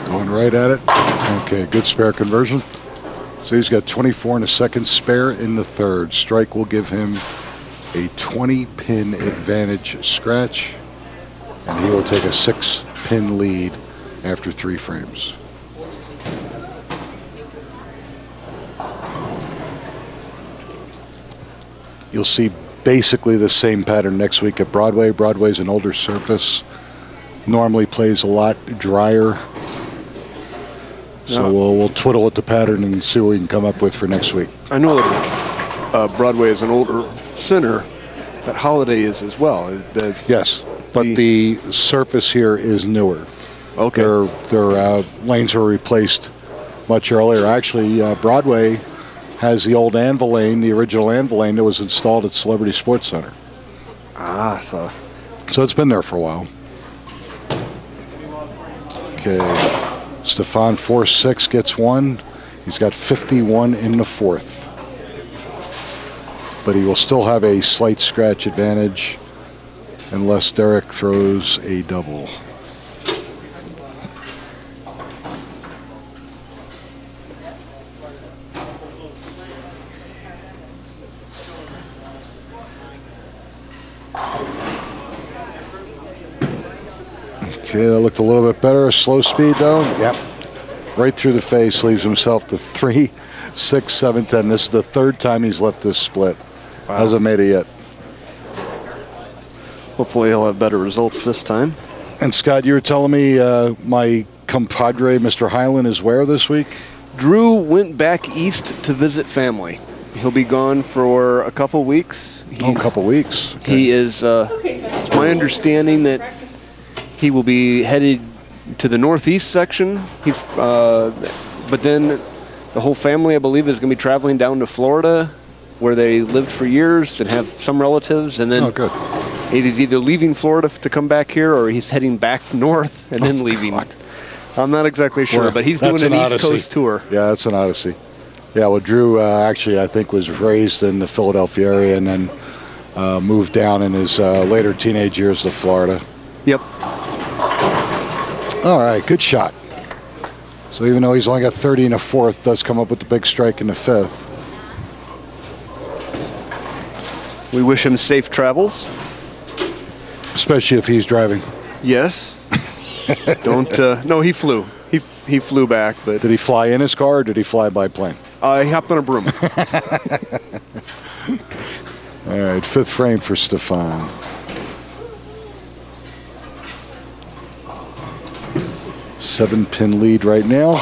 Going right at it. Okay, good spare conversion. So he's got 24 and a second spare in the third. Strike will give him a 20-pin advantage scratch, and he will take a 6-pin lead after 3 frames. You'll see basically the same pattern next week at Broadway. Broadway's an older surface, normally plays a lot drier. So we'll twiddle with the pattern and see what we can come up with for next week. I know that Broadway is an older center, but Holiday is as well. Yes, but the surface here is newer. Okay. Their lanes were replaced much earlier. Actually, Broadway has the old anvil lane, the original anvil lane that was installed at Celebrity Sports Center. Ah, so it's been there for a while. Okay. Stefan 4-6 gets 1. He's got 51 in the fourth. But he will still have a slight scratch advantage unless Derek throws a double. Okay, that looked a little bit better. Slow speed, though. Yep. Right through the face, leaves himself to 3, 6, 7, 10. This is the third time he's left this split. Wow. Hasn't made it yet. Hopefully he'll have better results this time. And Scott, you were telling me my compadre, Mr. Highland, is where this week? Drew went back east to visit family. He'll be gone for a couple weeks. A couple weeks. Okay. He is, it's my understanding that he will be headed to the northeast section. But then the whole family, I believe, is going to be traveling down to Florida, where they lived for years and have some relatives. And then he's either leaving Florida to come back here, or he's heading back north and then leaving. God. I'm not exactly sure, but he's doing an East Coast tour. Yeah, that's an odyssey. Yeah, well, Drew actually, I think, was raised in the Philadelphia area and then moved down in his later teenage years to Florida. Yep. All right, good shot. So even though he's only got 30 in the fourth, does come up with the big strike in the fifth. We wish him safe travels. Especially if he's driving. Yes. Don't. No, he flew. He flew back. But did he fly in his car or did he fly by plane? He hopped on a broom. All right, fifth frame for Stefan. Seven-pin lead right now.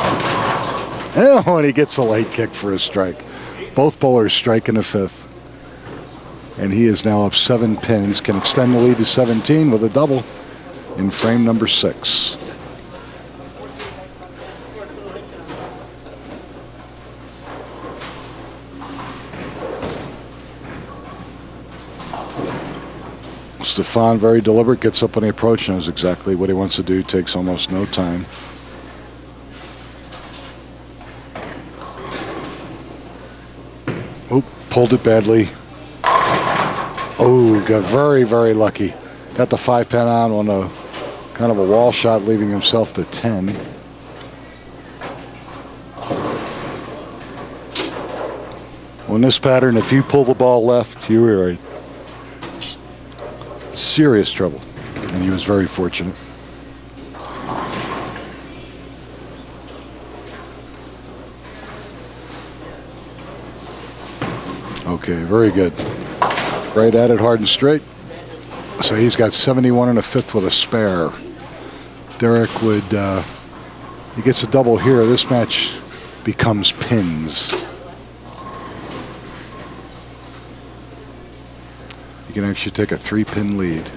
Oh, and he gets a late kick for a strike. Both bowlers strike in the fifth. And he is now up 7 pins. Can extend the lead to 17 with a double in frame number 6. Stefan, very deliberate, gets up on the approach, knows exactly what he wants to do, takes almost no time. Oh, pulled it badly. Oh, got very, very lucky. Got the 5-pin on a kind of a wall shot, leaving himself to 10. Well, in this pattern, if you pull the ball left, you were in serious trouble. And he was very fortunate. Okay, very good. Right at it, hard and straight. So he's got 71 1/5 with a spare. Derek would, he gets a double here. This match becomes pins. You can actually take a 3-pin lead.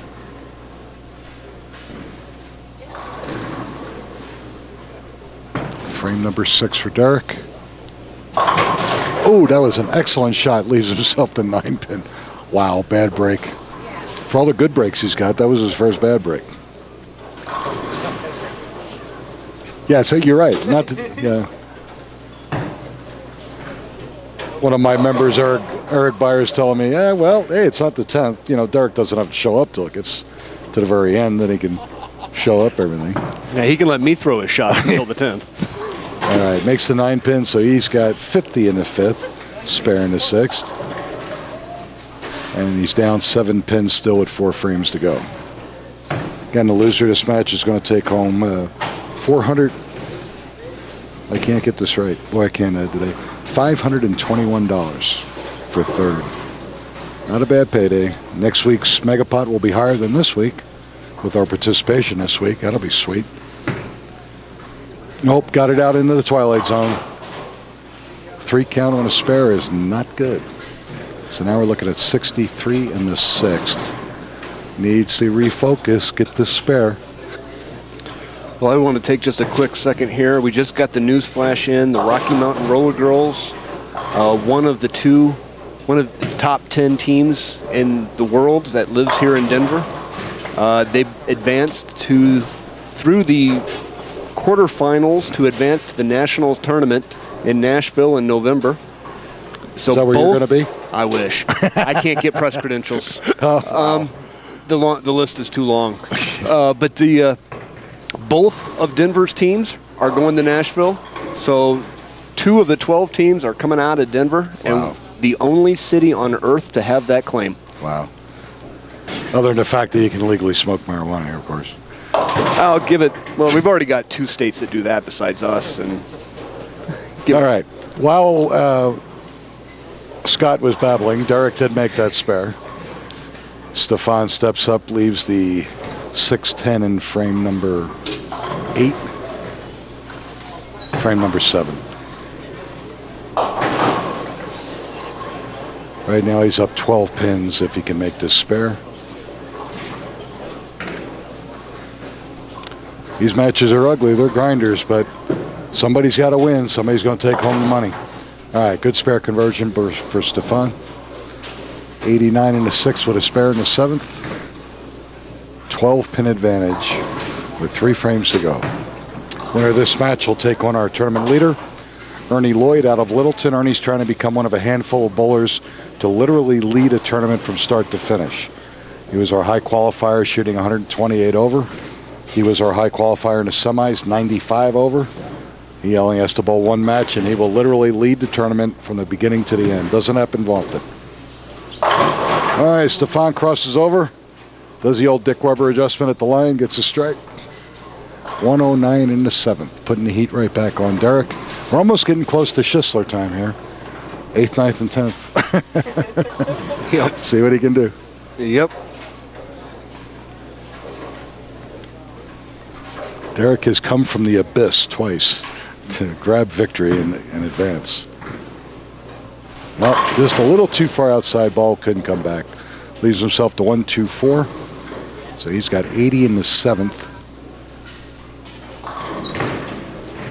Frame number 6 for Derek. Oh, that was an excellent shot. Leaves himself the 9-pin. Wow, bad break. For all the good breaks he's got, that was his first bad break. Yeah, so you're right. Not to, yeah. One of my members, Eric Byers, telling me, yeah, well, hey, it's not the 10th. You know, Derek doesn't have to show up till it gets to the very end, then he can show up everything. Yeah, he can let me throw a shot until the 10th. All right, makes the 9-pin, so he's got 50 in the 5th, spare in the 6th. And he's down 7 pins still with 4 frames to go. Again, the loser of this match is going to take home 400. I can't get this right. Boy, I can't today. $521 for third. Not a bad payday. Next week's Megapot will be higher than this week with our participation this week. That'll be sweet. Nope, got it out into the twilight zone. 3 count on a spare is not good. So now we're looking at 63 in the 6th. Needs to refocus, get this spare. Well, I want to take just a quick second here. We just got the news flash in. The Rocky Mountain Roller Girls, one of the top 10 teams in the world that lives here in Denver. They advanced through the quarterfinals to advance to the Nationals tournament in Nashville in November. So is that where you're going to be? I wish. I can't get press credentials. The list is too long. But both of Denver's teams are going to Nashville. So 2 of the 12 teams are coming out of Denver. Wow. And the only city on earth to have that claim. Wow. Other than the fact that you can legally smoke marijuana here, of course. I'll give it. Well, we've already got 2 states that do that besides us. And all right. While Scott was babbling, Derek did make that spare. Stefan steps up, leaves the 6-10 in frame number 8. Frame number 7. Right now he's up 12 pins if he can make this spare. These matches are ugly. They're grinders, but somebody's got to win. Somebody's going to take home the money. All right, good spare conversion for Stefan. 89 in the 6th with a spare in the 7th. 12-pin advantage with 3 frames to go. Winner of this match will take on our tournament leader, Ernie Lloyd out of Littleton. Ernie's trying to become one of a handful of bowlers to literally lead a tournament from start to finish. He was our high qualifier, shooting 128 over. He was our high qualifier in the semis, 95 over. He only has to bowl 1 match, and he will literally lead the tournament from the beginning to the end. Doesn't happen often. All right, Stefan crosses over. Does the old Dick Weber adjustment at the line, gets a strike. 109 in the 7th, putting the heat right back on Derek. We're almost getting close to Schisler time here. 8th, 9th, and 10th. Yep. See what he can do. Yep. Derek has come from the abyss twice to grab victory and advance. Well, just a little too far outside, ball couldn't come back. Leaves himself to 1-2-4. So he's got 80 in the 7th.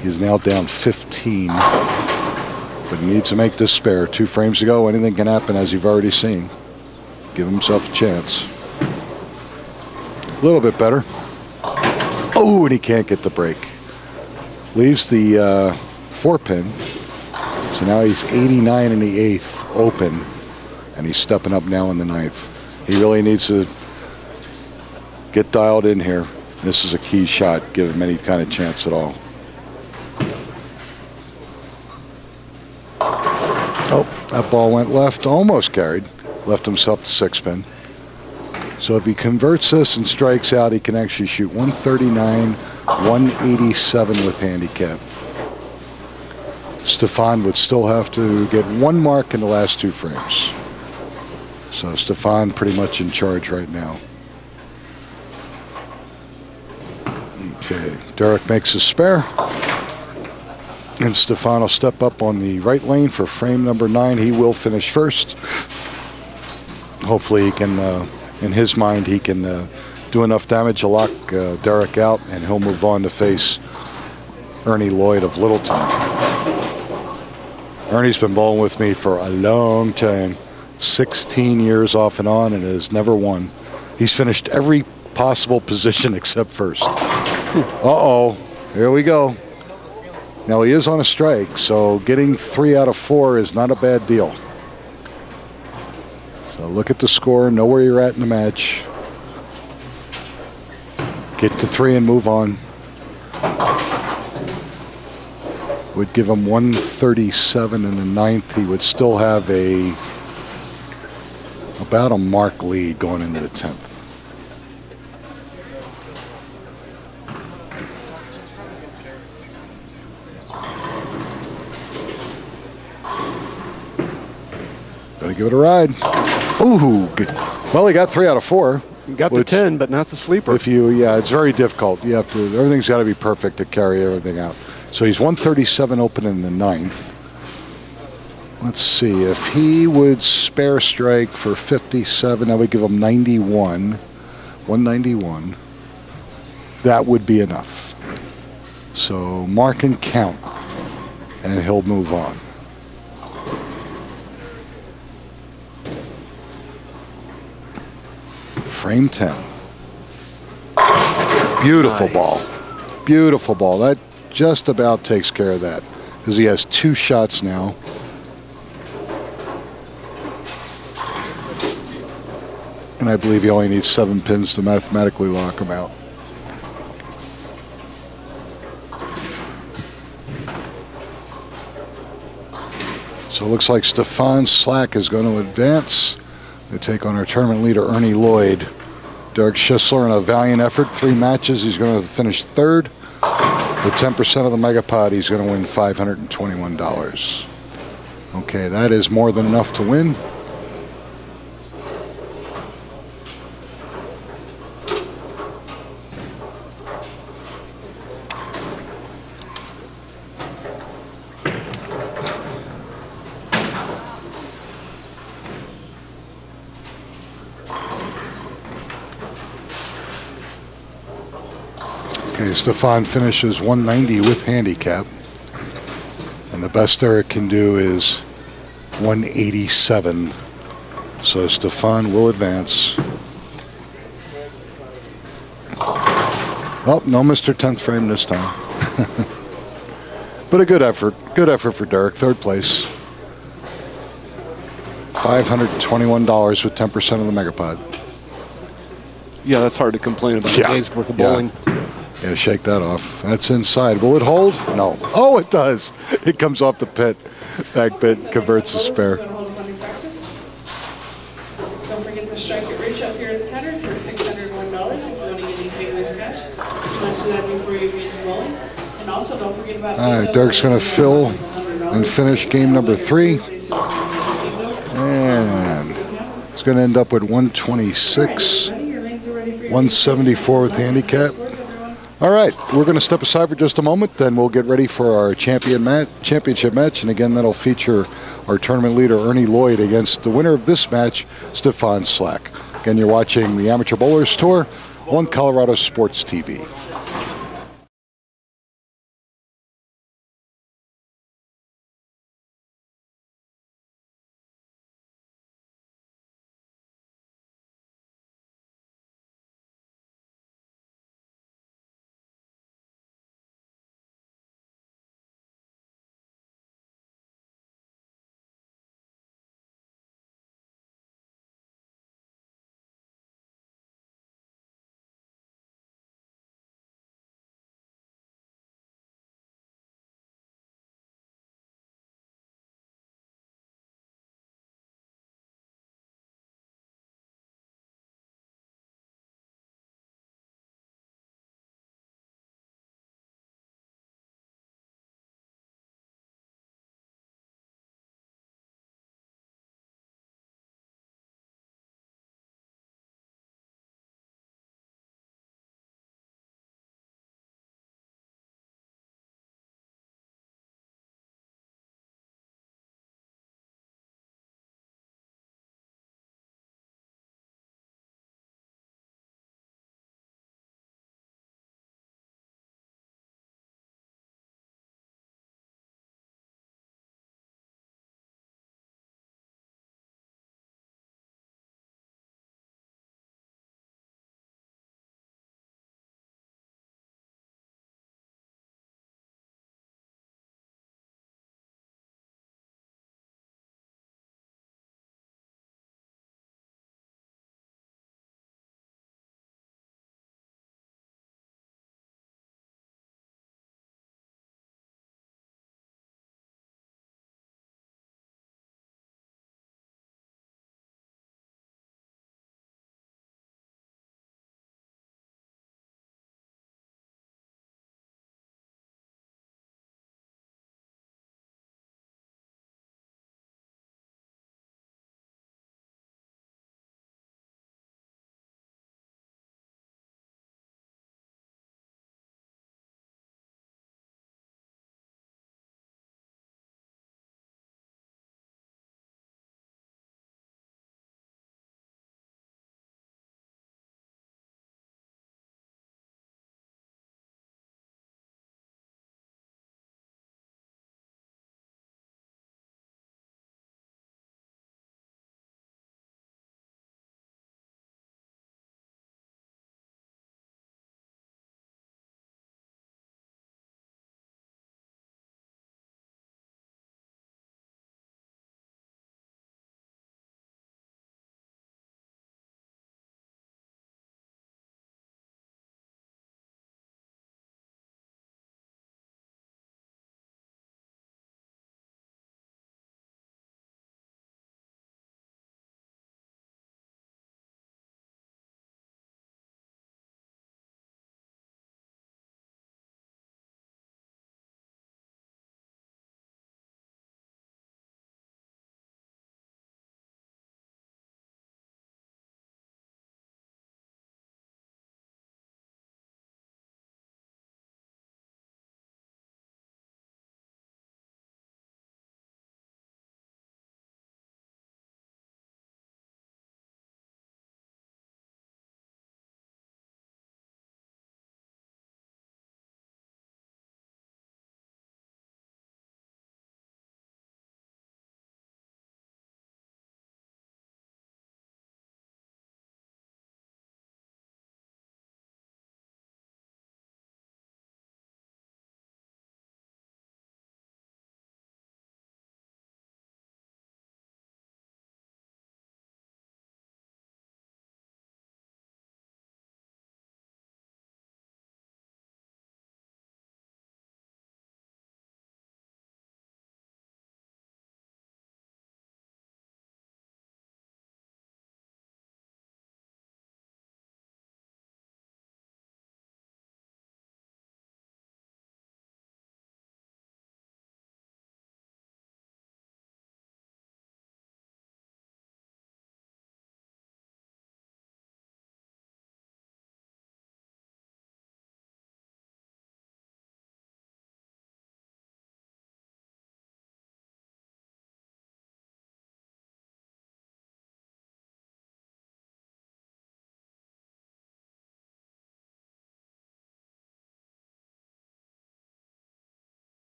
He's now down 15. But he needs to make this spare. 2 frames to go. Anything can happen, as you've already seen. Give himself a chance. A little bit better. Oh, and he can't get the break. Leaves the 4-pin. So now he's 89 in the 8th open. And he's stepping up now in the 9th. He really needs to get dialed in here. This is a key shot. Give him any kind of chance at all. Oh, that ball went left. Almost carried. Left himself to 6-pin. So if he converts this and strikes out, he can actually shoot 139, 187 with handicap. Stefan would still have to get one mark in the last 2 frames. So Stefan pretty much in charge right now. Okay, Derek makes a spare. And Stefan will step up on the right lane for frame number 9. He will finish first. Hopefully he can, in his mind, he can do enough damage to lock Derek out, and he'll move on to face Ernie Lloyd of Littleton. Ernie's been bowling with me for a long time, 16 years off and on, and has never won. He's finished every possible position except first. Uh-oh, here we go. Now he is on a strike, so getting 3 out of 4 is not a bad deal. So look at the score, know where you're at in the match. Get to 3 and move on. Would give him 137 in the 9th. He would still have about a mark lead going into the 10th. Gotta give it a ride. Ooh, good. Well, he got 3 out of 4. You got the 10, but not the sleeper. If you, yeah, it's very difficult. You have to. Everything's got to be perfect to carry everything out. So he's 137 open in the 9th. Let's see if he would spare strike for 57. That would give him 91, 191. That would be enough. So mark and count, and he'll move on. Frame 10. Beautiful ball. Beautiful ball. That just about takes care of that, because he has 2 shots now. And I believe he only needs 7 pins to mathematically lock him out. So it looks like Stefan Slack is going to advance. They take on our tournament leader, Ernie Lloyd. Derek Schisler, in a valiant effort, 3 matches. He's going to finish 3rd. With 10% of the Megapod, he's going to win $521. Okay, that is more than enough to win. Okay, Stefan finishes 190 with handicap. And the best Derek can do is 187. So Stefan will advance. Oh, no Mr. 10th frame this time. But a good effort. Good effort for Derek. 3rd place. $521 with 10% of the Megapod. Yeah, that's hard to complain about. Yeah. A day's worth of bowling. Yeah, shake that off. That's inside. Will it hold? No. Oh, it does. It comes off the pit. Back pit converts the spare. Don't forget to strike it rich up here at the counter for $601 if you want to get any favors cash. Let's do that before you begin bowling. And also don't forget about. All right, Derek's going to fill and finish game number 3. And it's going to end up with 126, 174 with handicap. All right, we're going to step aside for just a moment, then we'll get ready for our championship match. And again, that'll feature our tournament leader, Ernie Lloyd, against the winner of this match, Stefan Slack. Again, you're watching the Amateur Bowlers Tour on Colorado Sports TV.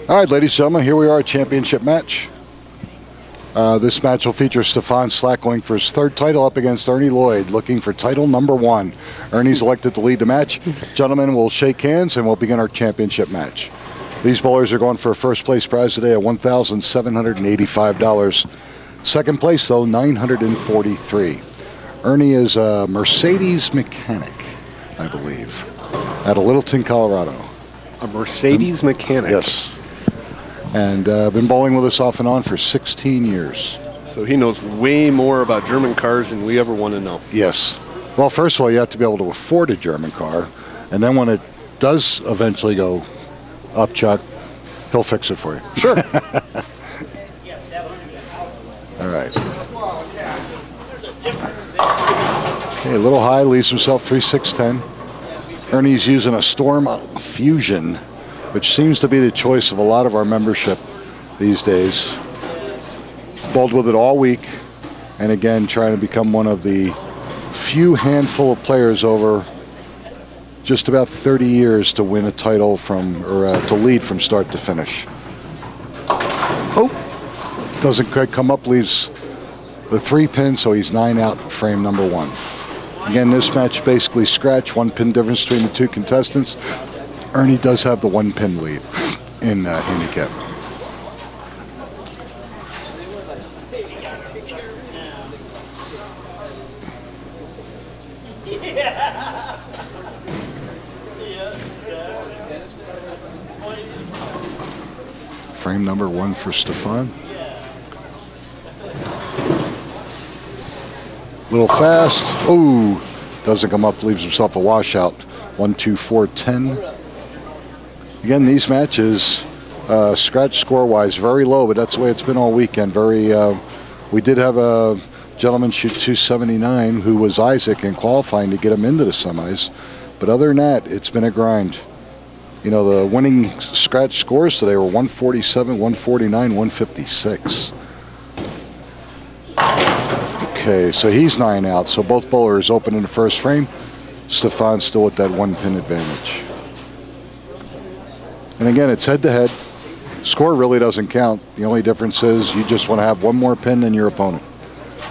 All right, ladies and gentlemen, here we are, a championship match. This match will feature Stefan Slack going for his third title up against Ernie Lloyd, looking for title number 1. Ernie's elected to lead the match. Gentlemen, we'll shake hands and we'll begin our championship match. These bowlers are going for a first place prize today at $1,785. Second place, though, $943. Ernie is a Mercedes mechanic, I believe, out of Littleton, Colorado. A Mercedes mechanic? Yes. And been bowling with us off and on for 16 years. So he knows way more about German cars than we ever want to know. Yes. Well, first of all, you have to be able to afford a German car. And then when it does eventually go up, Chuck, he'll fix it for you. Sure. All right. Okay, a little high, leaves himself 3-6-10. Ernie's using a Storm Fusion, which seems to be the choice of a lot of our membership these days. Bowled with it all week, and again, trying to become one of the few handful of players over just about 30 years to win a title from, or to lead from start to finish. Oh, doesn't quite come up, leaves the 3-pin, so he's 9 out, frame number 1. Again, this match basically scratch, 1 pin difference between the two contestants. Ernie does have the 1 pin lead in handicap. Frame number 1 for Stefan. Little fast. Oh, doesn't come up, leaves himself a washout. 1, 2, 4, 10. Again, these matches, scratch score-wise, very low, but that's the way it's been all weekend. We did have a gentleman shoot 279 who was Isaac in qualifying to get him into the semis. But other than that, it's been a grind. You know, the winning scratch scores today were 147, 149, 156. Okay, so he's 9 out. So both bowlers open in the first frame. Stefan still with that 1 pin advantage. And again, it's head-to-head. Score really doesn't count. The only difference is you just want to have 1 more pin than your opponent.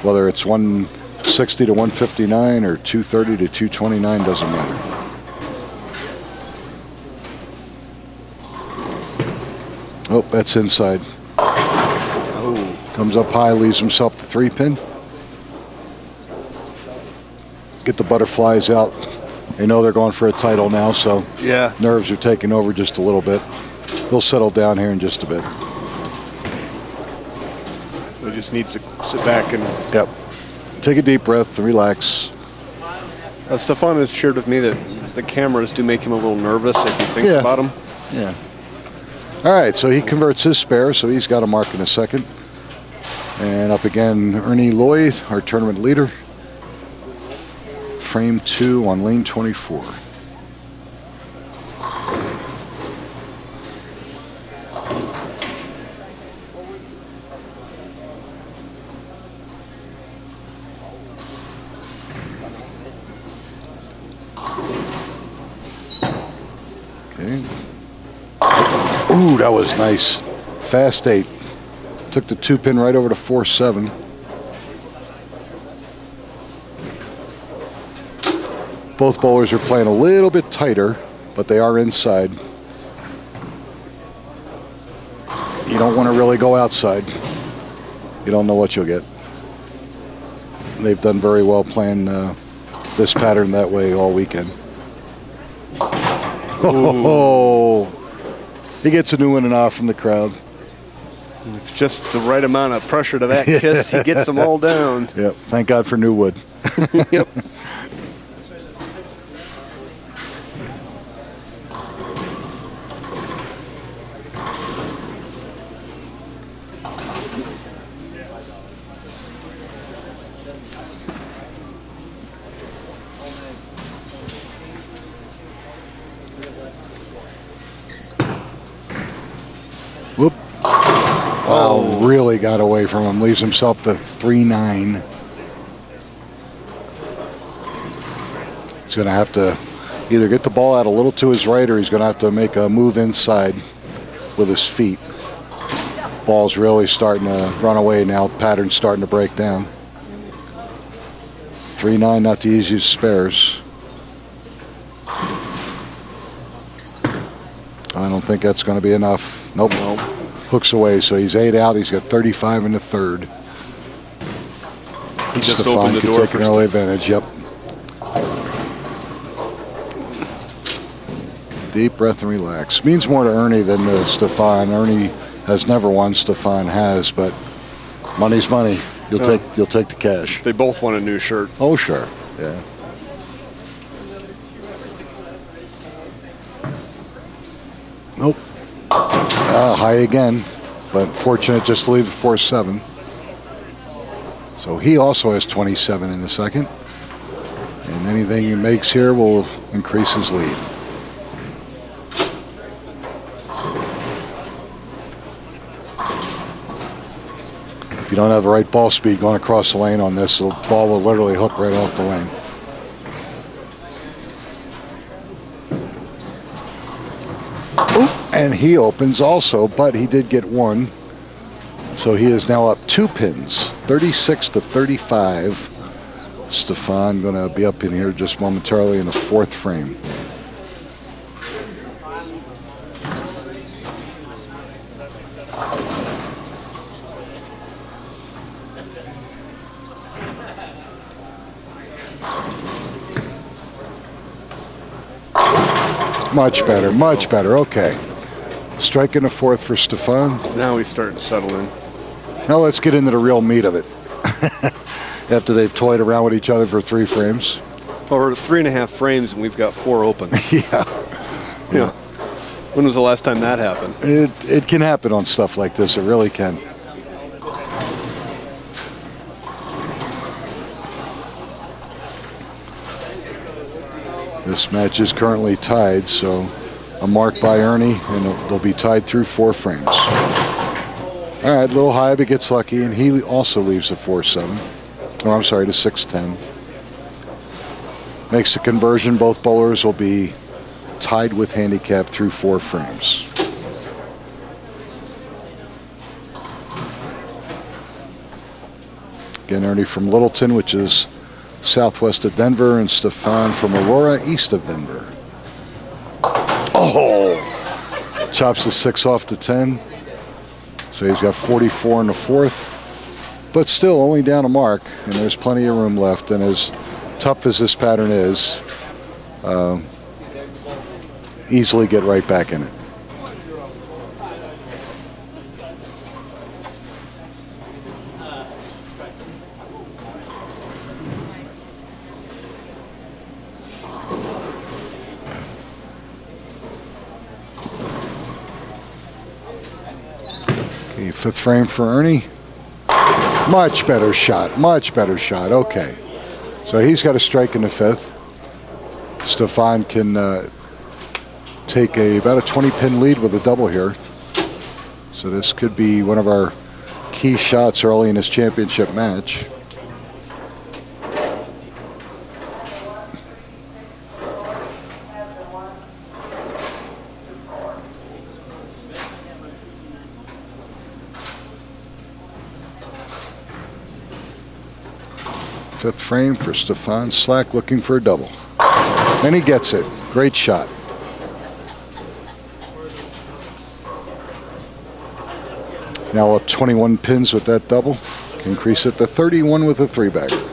Whether it's 160 to 159 or 230 to 229, doesn't matter. Oh, that's inside. Oh. Comes up high, leaves himself the 3-pin. Get the butterflies out. They know they're going for a title now, so yeah, nerves are taking over just a little bit. He'll settle down here in just a bit. He just needs to sit back and... Yep. Take a deep breath and relax. Stefan has shared with me that the cameras do make him a little nervous if he thinks about them. Yeah. All right, so he converts his spare, so he's got a mark in a second. And up again, Ernie Lloyd, our tournament leader. Frame 2 on lane 24. Okay. Ooh, that was nice. Fast 8. Took the 2-pin right over to 4-7. Both bowlers are playing a little bit tighter, but they are inside. You don't want to really go outside. You don't know what you'll get. They've done very well playing this pattern that way all weekend. Oh, he gets a new in and off from the crowd. It's just the right amount of pressure to that kiss. He gets them all down. Yep. Thank God for new wood. Yep. Whoop. Wow, really got away from him. Leaves himself to 3-9. He's going to have to either get the ball out a little to his right or he's going to have to make a move inside. with his feet. Ball's really starting to run away now. Pattern's starting to break down. 3-9, not the easiest spares. I don't think that's going to be enough. Nope. Hooks away, so he's 8 out. He's got 35 in the third. He just Stefan opened the could door take an early advantage. Yep. Deep breath and relax. Means more to Ernie than to Stefan. Ernie has never won. Stefan has, but money's money. You'll take the cash. They both want a new shirt. Oh sure, yeah. Nope. High again, but fortunate just to leave the 4-7. So he also has 27 in the second, and anything he makes here will increase his lead. If you don't have the right ball speed going across the lane on this, the ball will literally hook right off the lane. Oop, and he opens also, but he did get one. So he is now up 2 pins, 36 to 35. Stefan going to be up in here just momentarily in the 4th frame. Much better, much better. Okay. Strike in the 4th for Stefan. Now he's starting to settle in. Now let's get into the real meat of it. After they've toyed around with each other for 3 frames. Well, we're 3.5 frames and we've got 4 open. Yeah. When was the last time that happened? It can happen on stuff like this. It really can. This match is currently tied, so a mark by Ernie, and they'll be tied through 4 frames. All right, little high, but gets lucky, and he also leaves the 4-7. Oh, I'm sorry, the 6-10. Makes the conversion. Both bowlers will be tied with handicap through 4 frames. Again, Ernie from Littleton, which is southwest of Denver, and Stefan from Aurora, east of Denver. Oh! Chops the 6 off the 10. So he's got 44 in the 4th. But still only down a mark, and there's plenty of room left. And as tough as this pattern is, easily get right back in it. Okay, 5th frame for Ernie. Much better shot, much better shot. Okay. So he's got a strike in the 5th. Stefan can take about a 20-pin lead with a double here. So this could be one of our key shots early in this championship match. Fifth frame for Stefan Slack, looking for a double. And he gets it. Great shot. Now up 21 pins with that double. Increase it to 31 with a 3-bagger.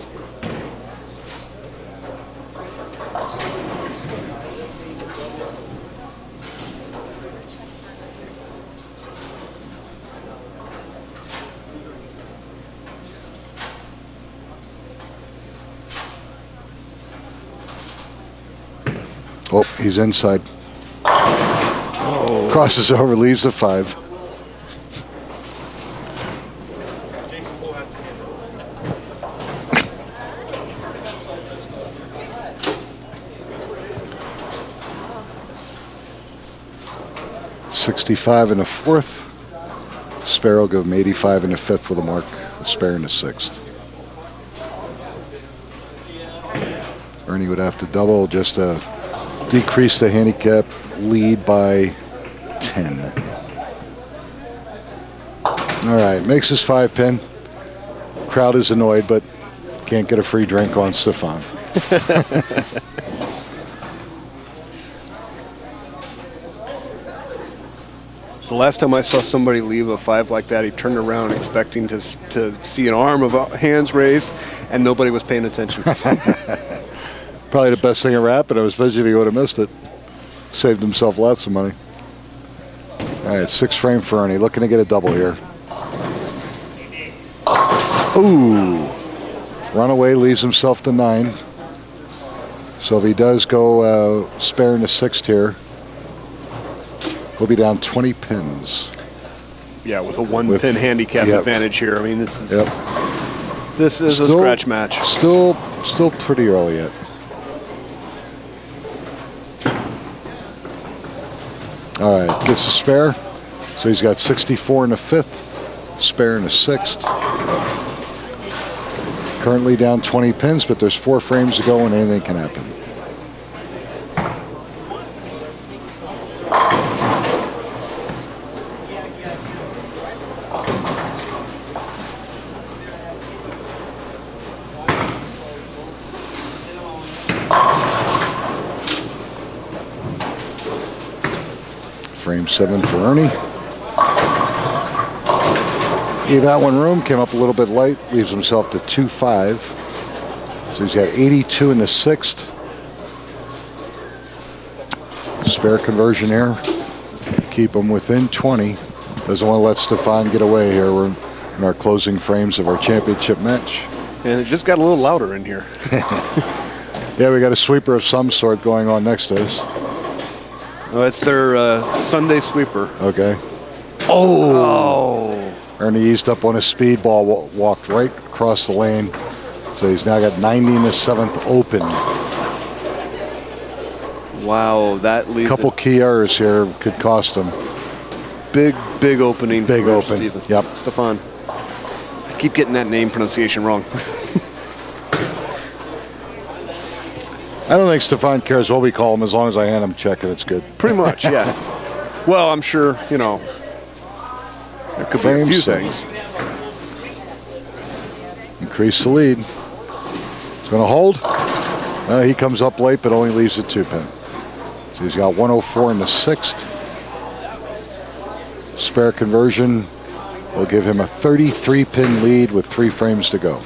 Oh, he's inside. Oh. Crosses over, leaves the 5. $65 in the 4th. Sparrow give him 85 in the 5th with a mark. A spare in the 6th. Ernie would have to double just to decrease the handicap lead by 10. All right, makes his 5-pin. Crowd is annoyed, but can't get a free drink on Stefan. The last time I saw somebody leave a 5 like that, he turned around expecting to see an arm of hands raised, and nobody was paying attention. Probably the best thing ever happened, especially if he would have missed it. Saved himself lots of money. All right, 6 frame for Ernie, looking to get a double here. Ooh, runaway leaves himself to 9. So if he does go spare in the 6th here, we'll be down 20 pins. Yeah, with a 1-pin handicap advantage here. I mean, this is a scratch match. Still pretty early yet. All right, gets a spare. So he's got 64 in the 5th, spare in the 6th. Currently down 20 pins, but there's 4 frames to go and anything can happen. Frame 7 for Ernie. Gave that one room, came up a little bit light, leaves himself to 2-5. So he's got 82 in the 6th. Spare conversion here. Keep him within 20. Doesn't want to let Stefan get away here. We're in our closing frames of our championship match. And it just got a little louder in here. Yeah, we got a sweeper of some sort going on next to us. Oh, it's their Sunday sweeper. Okay. Oh! Ernie eased up on a speed ball, walked right across the lane. So he's now got 90 in the 7th open. Wow, that leaves a couple key errors here could cost him. Big opening. Big open. Steven. Yep. Stefan. I keep getting that name pronunciation wrong. I don't think Stefan cares what we call him as long as I hand him check and it's good. Pretty much, yeah. Well, I'm sure, you know, there could be a few things. Increase the lead. It's going to hold. He comes up late, but only leaves a 2-pin. So he's got 104 in the 6th. Spare conversion will give him a 33-pin lead with 3 frames to go.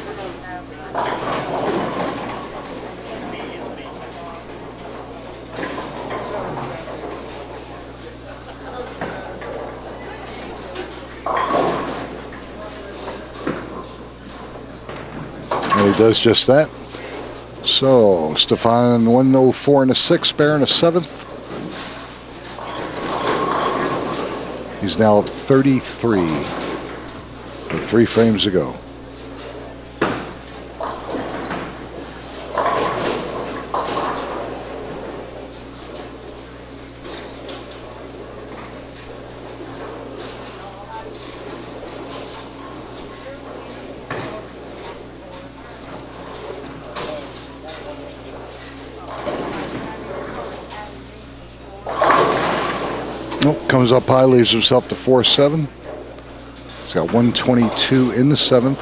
And he does just that. So Stefan 104 in the 6th, spare in the 7th. He's now up 33 with 3 frames to go. Nope, comes up high, leaves himself to 4-7. He's got 122 in the 7th.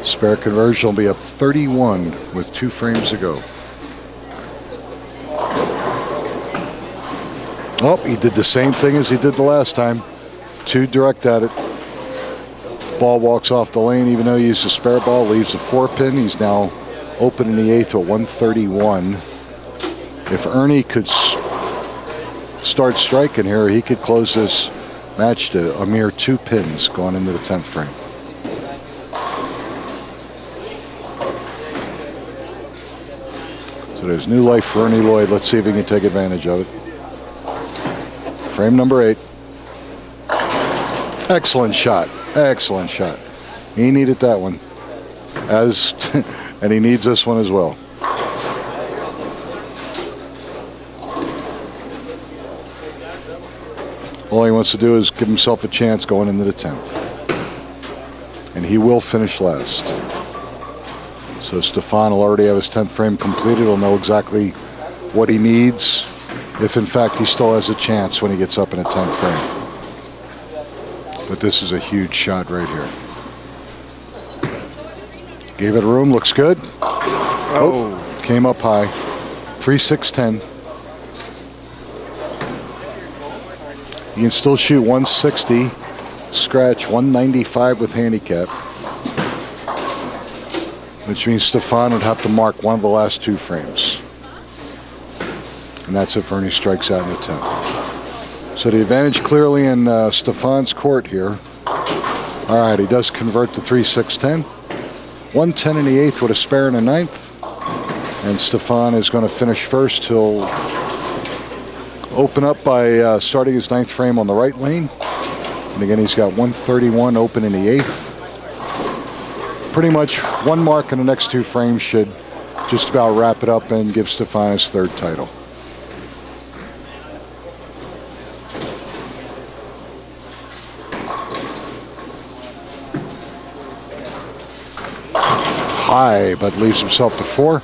Spare conversion will be up 31 with 2 frames to go. Oh, he did the same thing as he did the last time. Too direct at it. Ball walks off the lane, even though he used a spare ball, leaves a 4-pin. He's now open in the 8th with 131. If Ernie could start striking here, he could close this match to a mere 2 pins going into the 10th frame. So there's new life for Ernie Lloyd. Let's see if he can take advantage of it. Frame number 8. Excellent shot. Excellent shot. He needed that one. And he needs this one as well. All he wants to do is give himself a chance going into the 10th. And he will finish last. So Stefan will already have his 10th frame completed. He'll know exactly what he needs, if in fact he still has a chance when he gets up in a 10th frame. But this is a huge shot right here. Gave it room, looks good. Oh, came up high. 3-6-10. You can still shoot 160, scratch 195 with handicap, which means Stefan would have to mark one of the last 2 frames. And that's if Ernie strikes out in the 10th. So the advantage clearly in Stefan's court here. All right, he does convert to 3-6-10. 110 in the 8th with a spare in the 9th. And Stefan is going to finish first. He'll open up by starting his 9th frame on the right lane. And again, he's got 131 open in the 8th. Pretty much one mark in the next 2 frames should just about wrap it up and give Stefan his 3rd title. High, but leaves himself to 4.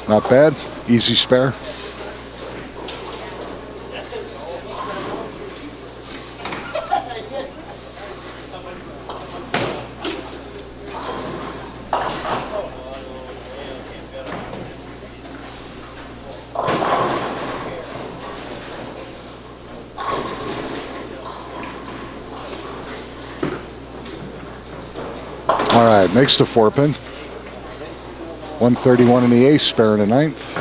Not bad. Easy spare. All right, makes the 4-pin. 131 in the 8th, spare in the 9th.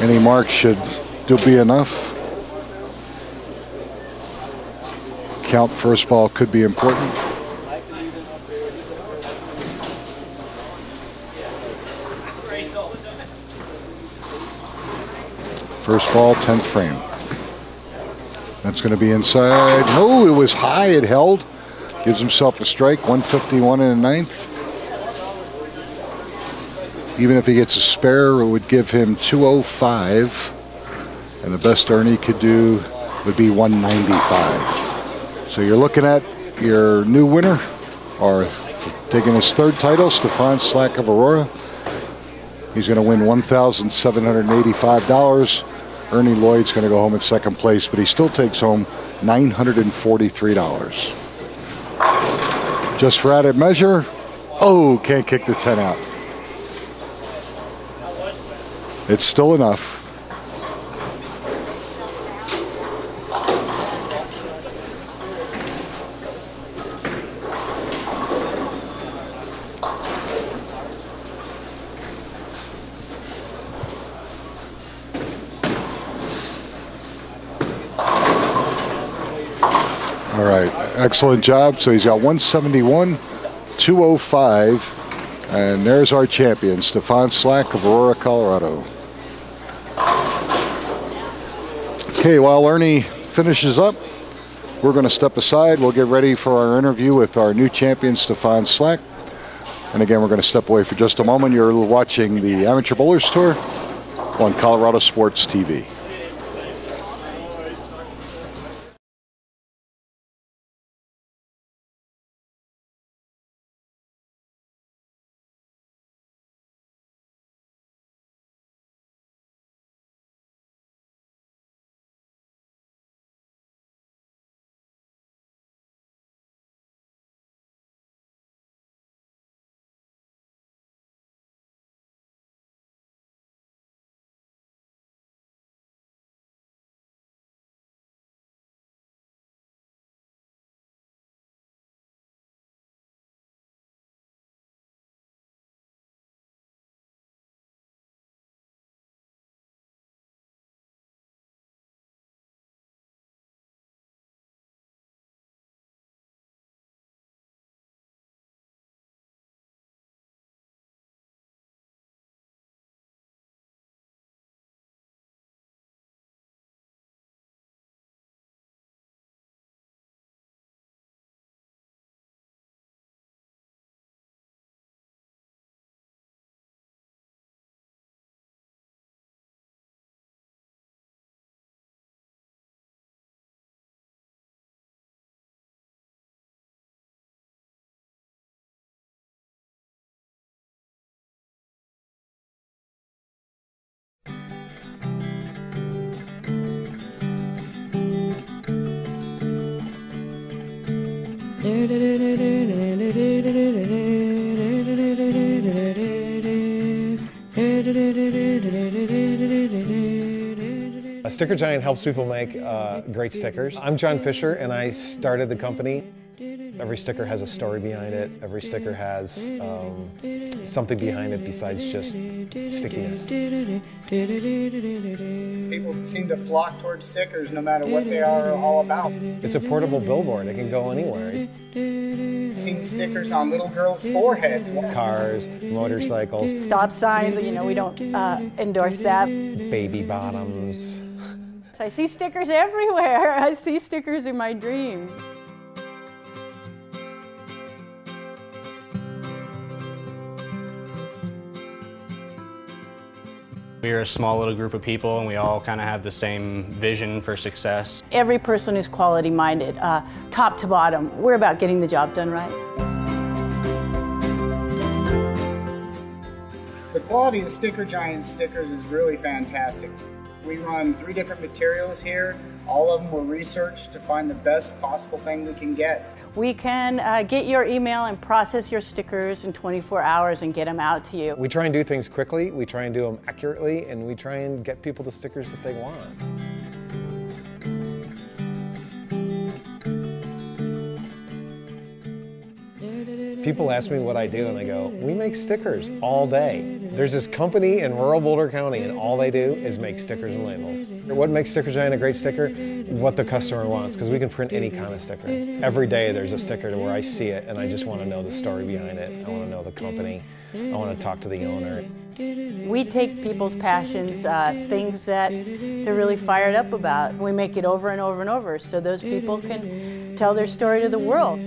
Any mark should still be enough. Count first ball could be important. First ball, 10th frame. That's going to be inside. No, it was high. It held. Gives himself a strike. 151 in the 9th. Even if he gets a spare, it would give him 205. And the best Ernie could do would be 195. So you're looking at your new winner, or taking his 3rd title, Stefan Slack of Aurora. He's going to win $1,785. Ernie Lloyd's going to go home in 2nd place, but he still takes home $943. Just for added measure, oh, can't kick the 10 out. It's still enough. All right, excellent job. So he's got 171, 205, and there's our champion, Stefan Slack of Aurora, Colorado. Okay, while Ernie finishes up, we're going to step aside. We'll get ready for our interview with our new champion, Stefan Slack. And again, we're going to step away for just a moment. You're watching the Amateur Bowlers Tour on ColoradoSports.TV. A Sticker Giant helps people make great stickers. I'm John Fisher, and I started the company. Every sticker has a story behind it. Every sticker has something behind it besides just stickiness. People seem to flock towards stickers no matter what they are all about. It's a portable billboard. It can go anywhere. Seeing stickers on little girls' foreheads. Cars, motorcycles. Stop signs, you know, we don't endorse that. Baby bottoms. I see stickers everywhere. I see stickers in my dreams. We're a small little group of people, and we all kind of have the same vision for success. Every person is quality minded, top to bottom. We're about getting the job done right. The quality of Sticker Giant stickers is really fantastic. We run 3 different materials here. All of them were researched to find the best possible thing we can get. We can get your email and process your stickers in 24 hours and get them out to you. We try and do things quickly, we try and do them accurately, and we try and get people the stickers that they want. People ask me what I do, and I go, we make stickers all day. There's this company in rural Boulder County, and all they do is make stickers and labels. What makes Sticker Giant a great sticker? What the customer wants, because we can print any kind of sticker. Every day there's a sticker to where I see it, and I just want to know the story behind it. I want to know the company. I want to talk to the owner. We take people's passions, things that they're really fired up about. We make it over and over and over so those people can tell their story to the world.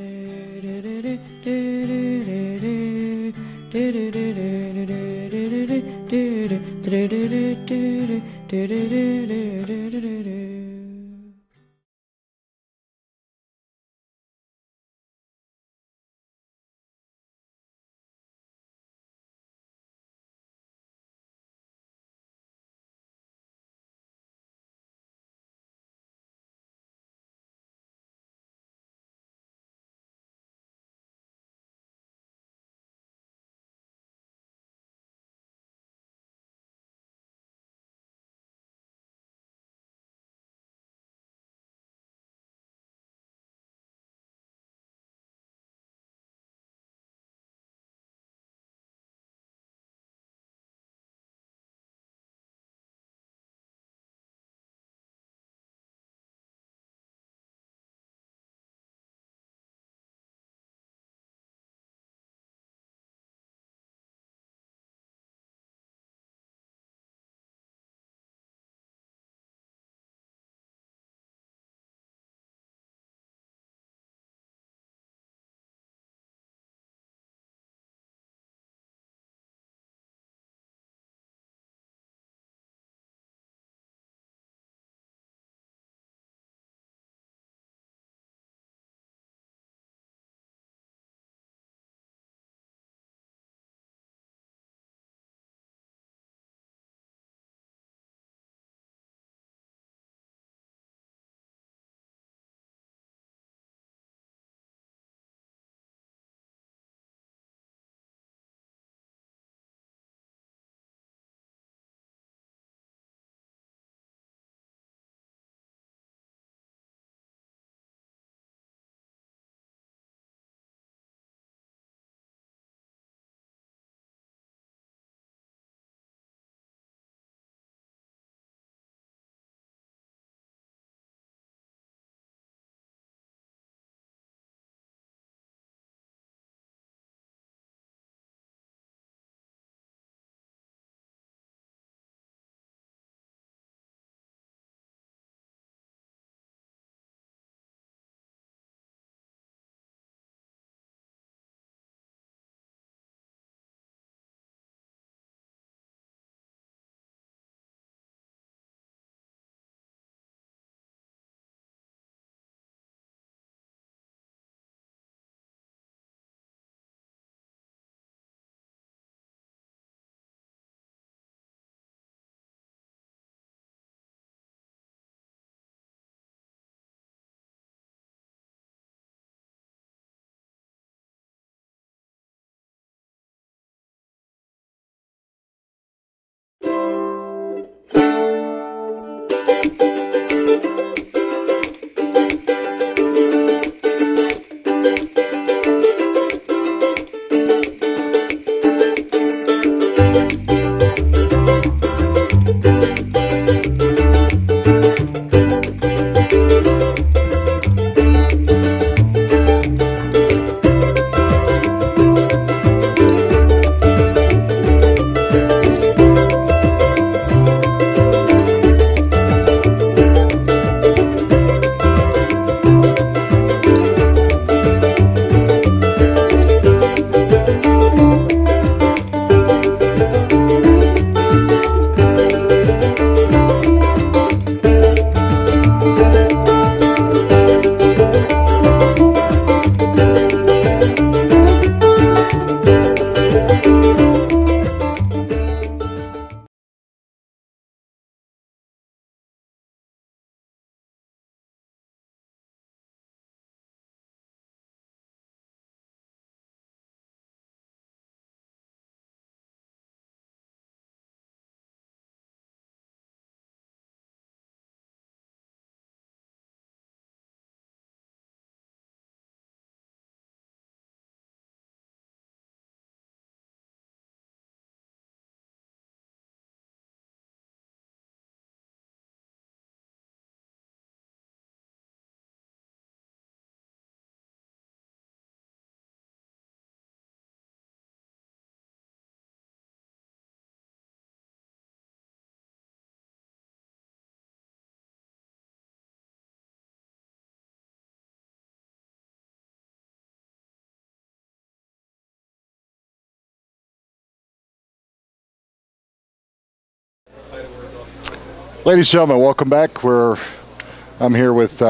Ladies and gentlemen, welcome back. I'm here with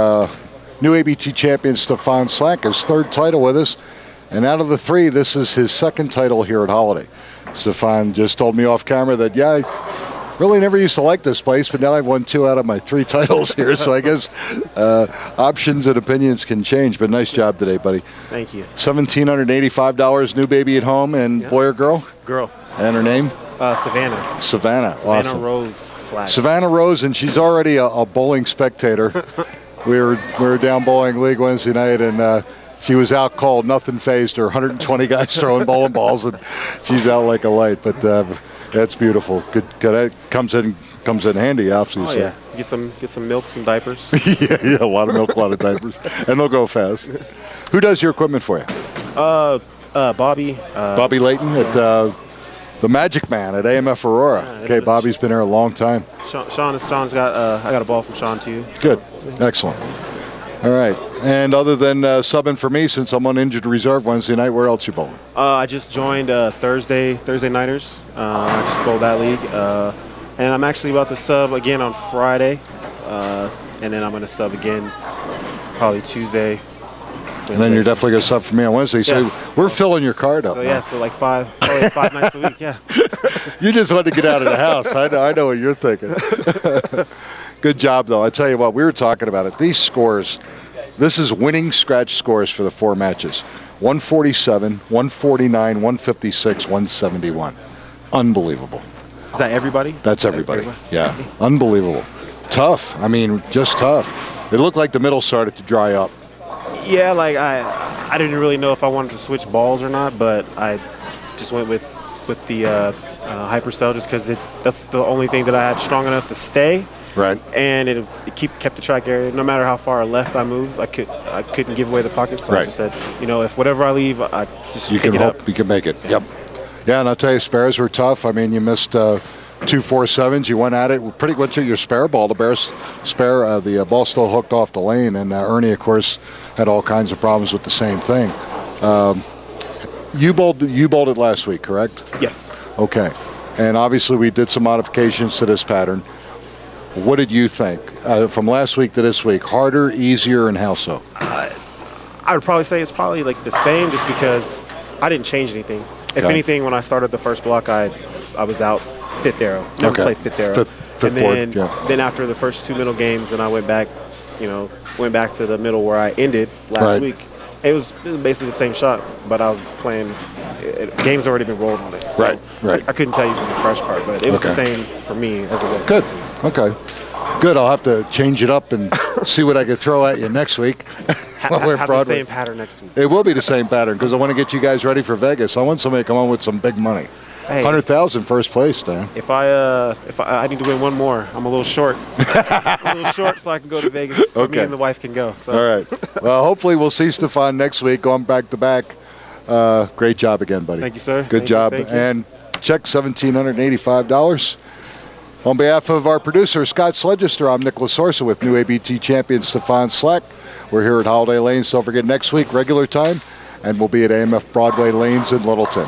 new ABT champion Stefan Slack, his third title with us. And out of the three, this is his second title here at Holiday. Stefan just told me off camera that, yeah, I really never used to like this place, but now I've won 2 out of my 3 titles here. So I guess options and opinions can change. But nice job today, buddy. Thank you. $1,785, new baby at home, and boy or girl? Girl. And her name? Savannah. Savannah, awesome. Rose Slack. Savannah Rose, and she's already a bowling spectator. we were down bowling league Wednesday night, and she was out cold. Nothing phased her. 120 guys throwing bowling balls, and she's out like a light. But that's beautiful. Good. That comes in handy, obviously. Oh yeah. Get some milk, some diapers. yeah, a lot of milk, a lot of diapers, and they'll go fast. Who does your equipment for you? Bobby. Bobby Layton at. The Magic Man at AMF Aurora. Okay, Bobby's been here a long time. Sean's got. I got a ball from Sean too. Good, excellent. All right, and other than subbing for me, since I'm on injured reserve Wednesday night, where else you bowling? I just joined Thursday Nighters. I just bowled that league, and I'm actually about to sub again on Friday, and then I'm going to sub again probably Tuesday. And then you're definitely going to sub for me on Wednesday. So we're filling your card up. So yeah, so like five nights a week. Yeah. You just want to get out of the house. I know what you're thinking. Good job, though. I tell you what, we were talking about it. These scores, this is winning scratch scores for the 4 matches: 147, 149, 156, 171. Unbelievable. Is that everybody? That's everybody. Yeah, unbelievable. Tough. I mean, just tough. It looked like the middle started to dry up. Yeah, like I didn't really know if I wanted to switch balls or not, but I just went with the hypercell just because that's the only thing that I had strong enough to stay. Right. And it kept the track area. No matter how far left I moved, I couldn't give away the pocket. So I just said, if whatever I leave, I just you pick can it hope up. you can make it. Yep. Yeah, and I'll tell you, spares were tough. I mean, you missed 2 4-7s. You went at it pretty much at your spare ball. The ball still hooked off the lane, and Ernie, of course, had all kinds of problems with the same thing. You bowled it last week, correct? Yes. Okay. And obviously we did some modifications to this pattern. What did you think from last week to this week? Harder, easier, and how so? I would probably say it's probably like the same, just because I didn't change anything. If anything, when I started the first block, I was out 5th arrow. Never played 5th arrow. Fifth board, then after the first 2 middle games, and I went back to the middle where I ended last week. It was basically the same shot, but I was playing. Game's already been rolled on it. So right. I couldn't tell you from the fresh part, but it was the same for me as it was. Good. Okay. Good. I'll have to change it up and see what I can throw at you next week. Have the same pattern next week. It will be the same pattern because I want to get you guys ready for Vegas. I want somebody to come on with some big money. Hey, 100,000 first place, Dan. If I need to win one more, I'm a little short. I'm a little short, so I can go to Vegas. So me and the wife can go. So. All right. Well, hopefully we'll see Stefan next week going back to back. Great job again, buddy. Thank you, sir. Good job. Thank you. And check $1,785. On behalf of our producer, Scott Sledgester, I'm Nick Lasorsa with new ABT champion Stefan Slack. We're here at Holiday Lanes. Don't forget, next week, regular time, and we'll be at AMF Broadway Lanes in Littleton.